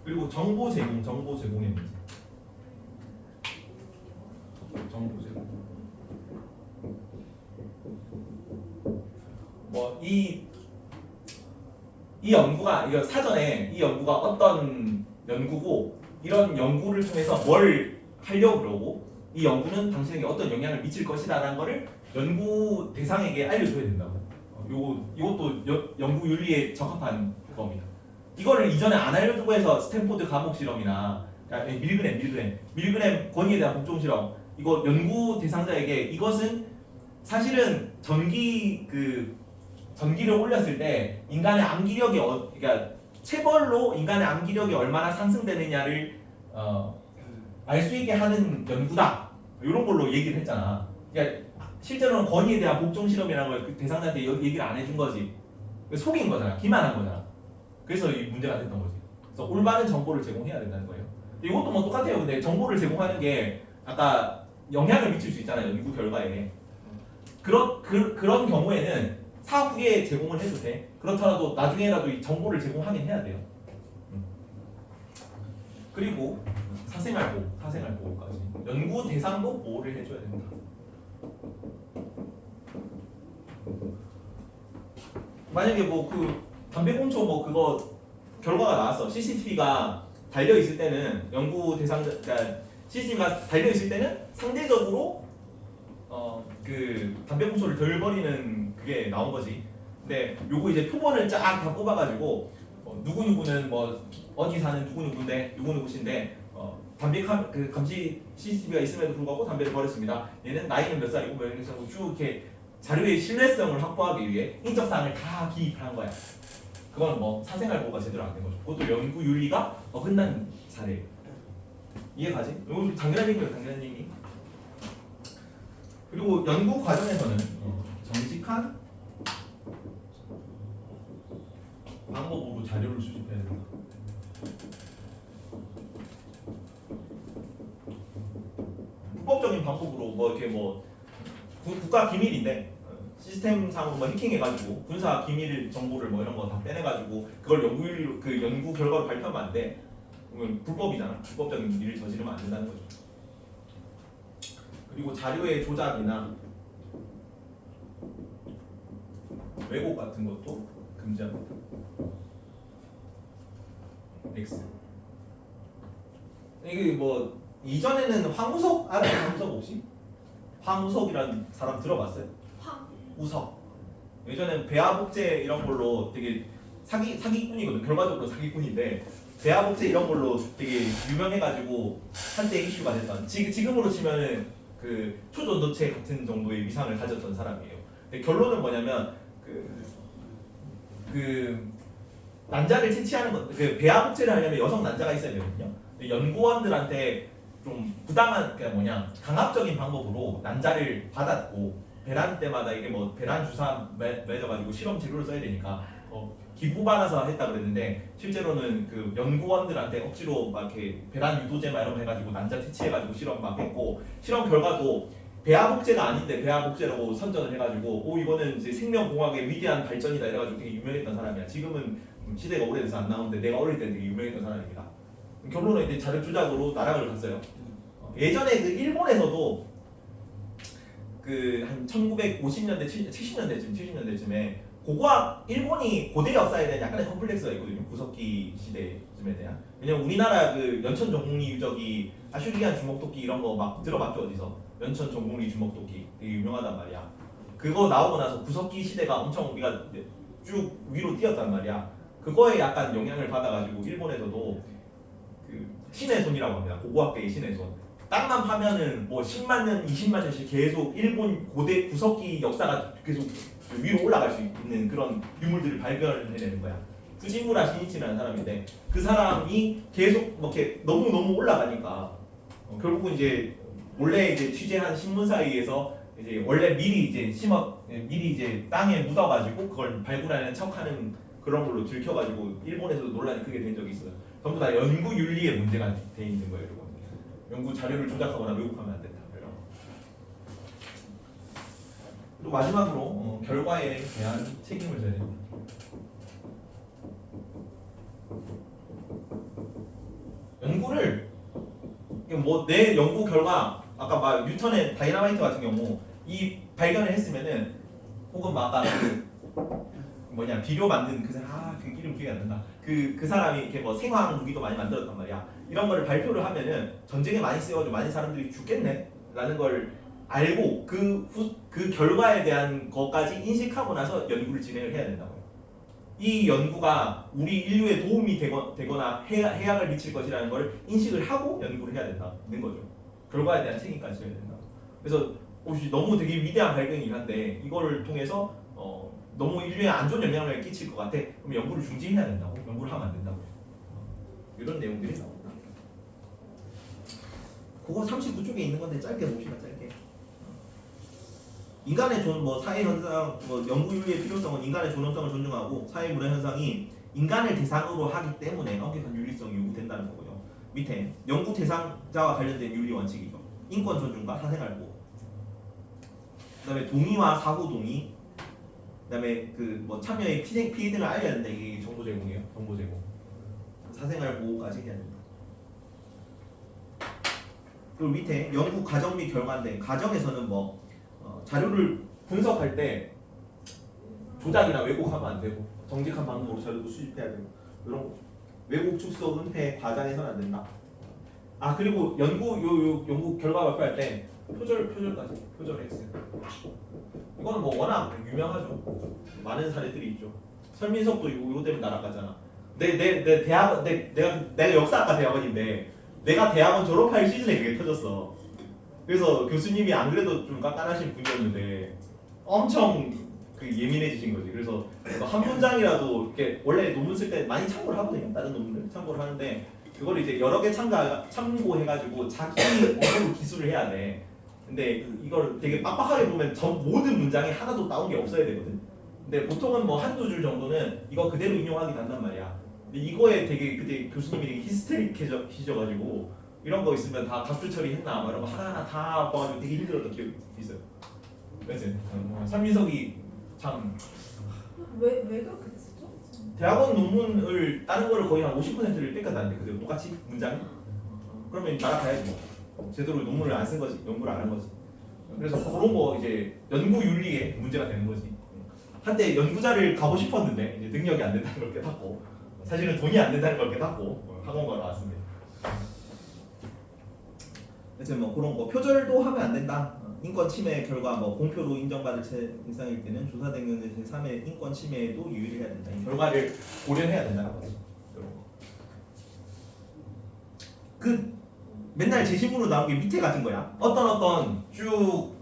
그리고 정보 제공의 문제. 정보 제공. 이 연구가 사전에 이 연구가 어떤 연구고 이런 연구를 통해서 뭘 하려고 그러고 이 연구는 당신에게 어떤 영향을 미칠 것이다라는 거를 연구 대상에게 알려줘야 된다고. 이것도 연구 윤리에 적합한 겁니다. 이거를 이전에 안 알려주고 해서 스탠포드 감옥 실험이나 밀그램 권위에 대한 복종 실험 이거 연구 대상자에게 이것은 사실은 전기를 올렸을 때 인간의 암기력이 그러니까 체벌로 인간의 암기력이 얼마나 상승되느냐를 알 수 있게 하는 연구다. 이런 걸로 얘기를 했잖아. 그러니까 실제로는 권위에 대한 복종 실험이라는 걸 그 대상자한테 얘기를 안 해준 거지. 속인 거잖아. 기만한 거잖아. 그래서 이 문제가 됐던 거지. 그래서 올바른 정보를 제공해야 된다는 거예요. 이것도 똑같아요. 근데 정보를 제공하는 게 아까 영향을 미칠 수 있잖아요. 연구 결과에. 그런 경우에는 사후에 제공을 해도 돼. 그렇더라도 나중에라도 이 정보를 제공하긴 해야 돼요. 그리고 사생활 보호까지. 연구 대상도 보호를 해줘야 된다. 만약에 담배 꽁초 그거 결과가 나왔어. CCTV가 달려 있을 때는 연구 대상자 그러니까 CCTV가 달려 있을 때는 상대적으로 그 담배 꽁초를 덜 버리는 그게 나온 거지. 근데 요거 이제 표본을 쫙 다 뽑아가지고 누구누구는 어디 사는 누구누구신데 감시 CCTV가 있음에도 불구하고 담배를 버렸습니다. 얘는 나이는 몇 살이고 몇 살이고 쭉 이렇게 자료의 신뢰성을 확보하기 위해 인적 사항을 다 기입한 거야. 그건 사생활 보호가 제대로 안 된 거죠. 그것도 연구 윤리가 어긋난 사례예요. 이해가지? 이거 당연한 얘기예요, 당연한 얘기. 그리고 연구 과정에서는 정직한 방법으로 자료를 수집해야 된다. 불법적인 방법으로 뭐 이렇게 뭐 국가 기밀인데 시스템상으로 뭐 해킹해가지고 군사 기밀 정보를 뭐 이런 거 다 빼내가지고 그걸 그 연구 결과로 발표하면 안 돼. 그러면 불법이잖아. 불법적인 일을 저지르면 안 된다는 거죠. 그리고 자료의 조작이나 왜곡 같은 것도 금지합니다. X. 이게 뭐 이전에는 황우석 알아요? 황우석 혹시? 황우석이라는 사람 들어봤어요? 우석. 예전엔 배아복제 이런 걸로 되게 사기꾼이거든. 결과적으로 사기꾼인데 배아복제 이런 걸로 되게 유명해가지고 한때 이슈가 됐던. 지금으로 치면은 그 초전도체 같은 정도의 위상을 가졌던 사람이에요. 근데 결론은 뭐냐면 그 난자를 채취하는 것, 그 배아복제를 하려면 여성 난자가 있어야 되거든요. 근데 연구원들한테 좀 부당한 강압적인 방법으로 난자를 받았고 배란 때마다 이게 뭐 배란 주사 맺어가지고 실험 재료를 써야 되니까 기부받아서 했다 그랬는데 실제로는 그 연구원들한테 억지로 막 이렇게 배란 유도제 막 이런 거 해가지고 난자 채취해가지고 실험 막 했고 실험 결과도 배아복제가 아닌데 배아복제라고 선전을 해가지고 이거는 이제 생명공학의 위대한 발전이다 이래가지고 되게 유명했던 사람이야. 지금은 시대가 오래돼서 안 나오는데 내가 어릴 때 되게 유명했던 사람입니다. 결론은 이제 자료 조작으로 나락을 갔어요. 예전에 그 일본에서도 그 한 1950년대 70년대쯤에 고고학 일본이 고대 역사에 대한 약간의 컴플렉스가 있거든요. 구석기 시대쯤에 대한. 왜냐면 우리나라 그 연천 전공리 유적이 아슈리안 주먹도끼 이런 거 막 들어봤죠 어디서? 연천 전공리 주먹도끼 되게 유명하단 말이야. 그거 나오고 나서 구석기 시대가 엄청 우리가 쭉 위로 뛰었단 말이야. 그거에 약간 영향을 받아가지고 일본에서도 그 신의 손이라고 합니다. 고고학계의 신의 손. 땅만 파면은 뭐 10만 년, 20만 년씩 계속 일본 고대 구석기 역사가 계속 위로 올라갈 수 있는 그런 유물들을 발견해내는 거야. 후지무라 신이치라는 사람인데 그 사람이 계속 이렇게 너무 올라가니까 결국은 이제 원래 이제 취재한 신문사에 의해서 이제 원래 미리 이제 땅에 묻어가지고 그걸 발굴하는 척하는 그런 걸로 들켜가지고 일본에서도 논란이 크게 된 적이 있어요. 전부 다 연구 윤리에 문제가 돼 있는 거예요, 여러분. 연구 자료를 조작하거나 왜곡하면 안 된다. 또 마지막으로 결과에 대한 책임을 져야 됩니다. 연구를 뭐 내 연구 결과 아까 막 뉴턴의 다이너마이트 같은 경우 이 발견을 했으면은 혹은 막 아까 비료 만든 그 사람 그 이름 기억이 안 난다. 그 사람이 이렇게 뭐 생화학 무기도 많이 만들었단 말이야. 이런 거를 발표를 하면은 전쟁에 많이 쓰여가지고 많은 사람들이 죽겠네라는 걸 알고 그 결과에 대한 것까지 인식하고 나서 연구를 진행을 해야 된다고요. 이 연구가 우리 인류에 도움이 되거나 해악을 미칠 것이라는 걸 인식을 하고 연구를 해야 된다는 거죠. 결과에 대한 책임까지 져야 된다. 그래서 너무 되게 위대한 발견이긴 한데 이거를 통해서 너무 인류에 안 좋은 영향을 끼칠 것 같아. 그럼 연구를 중지해야 된다고. 연구를 하면 안 된다고. 이런 내용들이 나옵니다. 그거 39쪽에 있는 건데 짧게 봅시다. 짧게. 인간의 사회 현상, 연구 윤리의 필요성은 인간의 존엄성을 존중하고 사회 문화 현상이 인간을 대상으로 하기 때문에 엄격한 윤리성이 요구된다는 거고요. 밑에 연구 대상자와 관련된 윤리 원칙이죠. 인권 존중과 사생활 보호. 그다음에 동의와 사후 동의. 그다음에 참여의 피해등을 알려야 된다. 이게 정보 제공이에요. 정보 제공. 사생활 보호까지 해야 된다. 그리고 밑에 연구 과정 및 결과인데 과정에서는 자료를 분석할 때 조작이나 왜곡하면 안 되고 정직한 방법으로 자료도 수집해야 되고 이런 거. 왜곡, 축소, 은폐, 과장해서는 안 된다. 그리고 연구 결과 발표할 때 표절까지 표절 X. 이거는 워낙 유명하죠. 많은 사례들이 있죠. 설민석도 이거 때문에 날아가잖아. 내가 역사학과 대학원인데 내가 대학원 졸업할 시즌에 그게 터졌어. 그래서 교수님이 안 그래도 좀 깐깐하신 분이었는데 엄청 예민해지신 거지. 그래서 한 문장이라도 이렇게 원래 논문 쓸 때 많이 참고를 하거든요. 다른 논문을 참고를 하는데 그걸 이제 여러 개 참고해가지고 자기 언어로 기술을 해야 돼. 근데 이걸 되게 빡빡하게 보면 모든 문장에 하나도 따온 게 없어야 되거든. 근데 보통은 뭐 한두 줄 정도는 이거 그대로 인용하긴 한단 말이야. 근데 이거에 되게 그때 교수님이 되게 히스테릭해져가지고 이런 거 있으면 다 각주 처리했나 뭐 이런 거 하나하나 다 봐가지고 되게 힘들었던 기억이 있어요. 그래서 삼민석이 참 왜 그렇게 됐었죠? 대학원 논문을 다른 거를 거의 한 50%를 뺏겨다는데 그대로 똑같이 문장이 그러면 날아가야지 뭐. 제대로 논문을 안 쓴 거지, 연구를 안 한 거지. 그래서 그런 거 이제 연구 윤리에 문제가 되는 거지. 한때 연구자를 가고 싶었는데 이제 능력이 안 된다는 걸 깨닫고 사실은 돈이 안 된다는 걸 깨닫고 학원가로 왔습니다. 그래서 뭐 그런 거 표절도 하면 안 된다. 인권 침해 결과 뭐 공표로 인정받을 대상일 때는 조사 대상의 제3의 인권 침해에도 유의를 해야 된다. 이 결과를 고려해야 된다는 거지. 그 맨날 제시문으로 나온 게 밑에 같은 거야. 어떤 쭉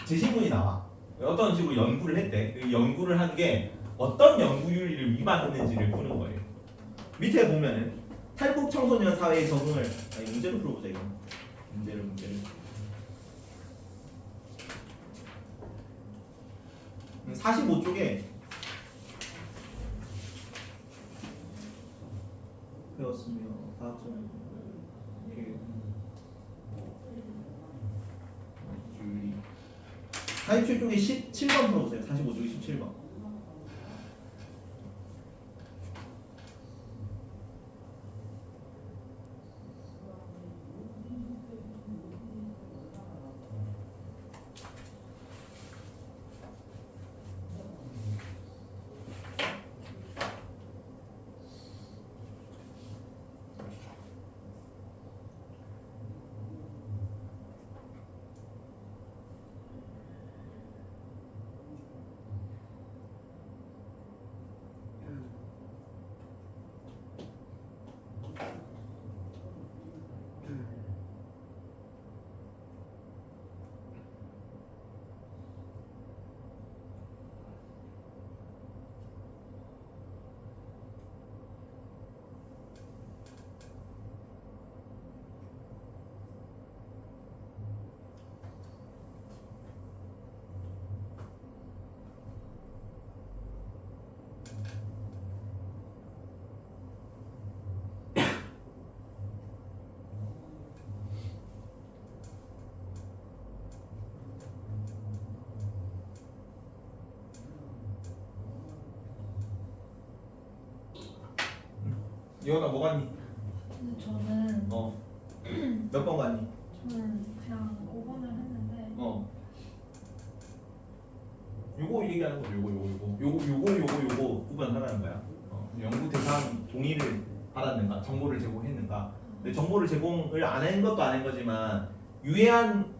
제시문이 나와. 어떤 식으로 연구를 했대. 그 연구를 한 게 어떤 연구 윤리를 위반했는지를 푸는 거예요. 밑에 보면은 탈북 청소년 사회에 적응을 문제로 풀어보자 이거. 문제를 45쪽에 배웠으며 다학점 이렇게 윤리 47쪽에 17번 풀어보세요. 45쪽에 17번. 이거나 뭐 갔니? 근데 저는 몇 번 갔니? 저는 그냥 5번을 했는데 요거 얘기하는 거죠. 요거 구분하라는 거야. 연구 대상 동의를 받았는가, 정보를 제공했는가. 근데 정보를 제공을 안 한 것도 안 한 거지만 유해한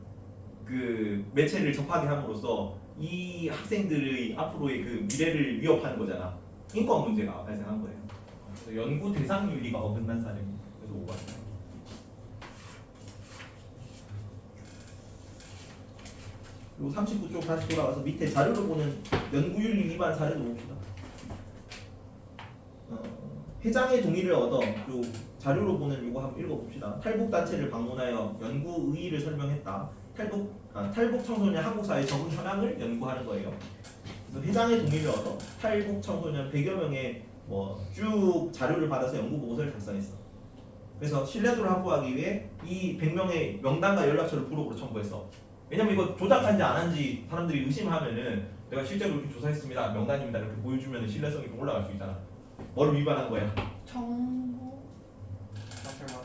그 매체를 접하게 함으로써 이 학생들의 앞으로의 그 미래를 위협하는 거잖아. 인권 문제가 발생한 거예요. 그래서 연구 대상 윤리가 어긋난 사례입니다. 그래서 5번. 그리고 39쪽 다시 돌아가서 밑에 자료를 보는 연구윤리 위반 사례도 봅시다. 회장의 동의를 얻어 그 자료로 보는 이거 한번 읽어봅시다. 탈북 단체를 방문하여 연구 의의를 설명했다. 탈북 청소년 한국 사회 적응 현황을 연구하는 거예요. 그래서 회장의 동의를 얻어 탈북 청소년 100여 명의 뭐 쭉 자료를 받아서 연구 보고서를 작성했어. 그래서 신뢰도를 확보하기 위해 이 100명의 명단과 연락처를 부록으로 첨부했어. 왜냐면 이거 조작한지 안 한지 사람들이 의심하면은 내가 실제로 이렇게 조사했습니다, 명단입니다 이렇게 보여주면 신뢰성이 좀 올라갈 수 있잖아. 뭘 위반한 거야? 정보 사생활.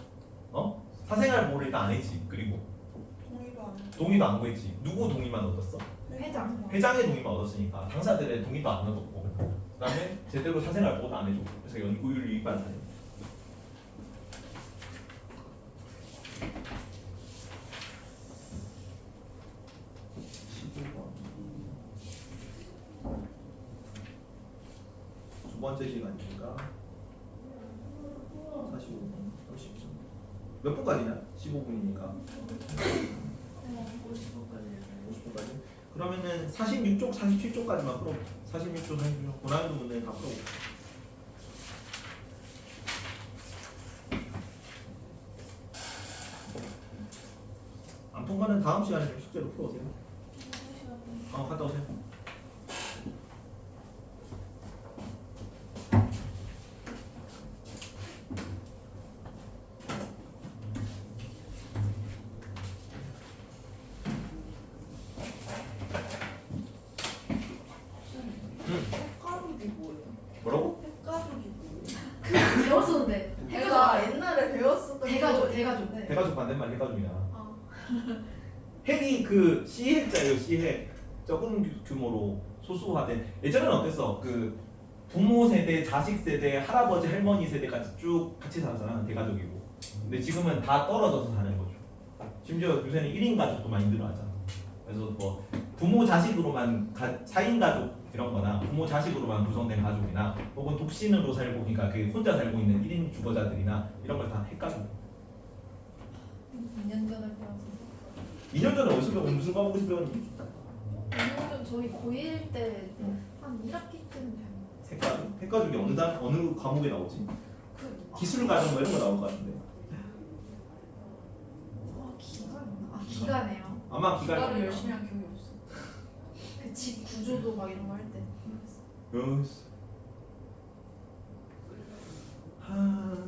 사생활 보호를 일단 안 했지. 그리고 동의도 안 구했지. 누구 동의만 얻었어? 회장. 회장의 동의만 얻었으니까 당사자들의 동의도 안 얻었고, 그다음에 제대로 사생활 보호도 안 해줬고, 그래서 연구윤리 위반 사례. 두 번째 시간이니까 45분, 30분. 몇 분까지냐? 15분이니까 50분까지. 그러면은 46쪽, 47쪽까지만 풀어. 46쪽, 47쪽 고난이도 문제는 다 풀어. 거는 다음 시간에 좀 숙제로 풀어오세요. 갔다 오세요. 햇가족이 뭐예요? 뭐라고? 햇가족이 뭐예요? 배웠었는데 내가 옛날에 배웠었던 대가족 거. 대가족. 네. 대가족 반대말 해가족이야. 아, 핵이 그 시핵자예요. 시핵. 적은 규모로 소수화된. 예전에는 어땠어? 그 부모 세대, 자식 세대, 할아버지, 할머니 세대까지 쭉 같이 살았잖아. 대가족이고. 근데 지금은 다 떨어져서 사는 거죠. 심지어 요새는 1인 가족도 많이 늘어나잖아. 그래서 뭐 부모 자식으로만 4인 가족 이런 거나 부모 자식으로만 구성된 가족이나 혹은 독신으로 살고 그러니까 그 혼자 살고 있는 1인 주거자들이나 이런 걸 다 핵가족. 2년 전에 배웠어. 2년 전에 어디서 배웠니? 무슨 과목에서 배웠니? 2년 전 저희 고1 때 한 1학기쯤 배웠어. 핵가족? 핵가족이 어느 과목에 나오지? 기술 과정 뭐 이런 거 나올 것 같은데. 기가였나? 기가네요. 아마 기가를 기가 열심히 한 기억이 없어. 그 집 구조도 막 이런 거 할 때. 으스. 하...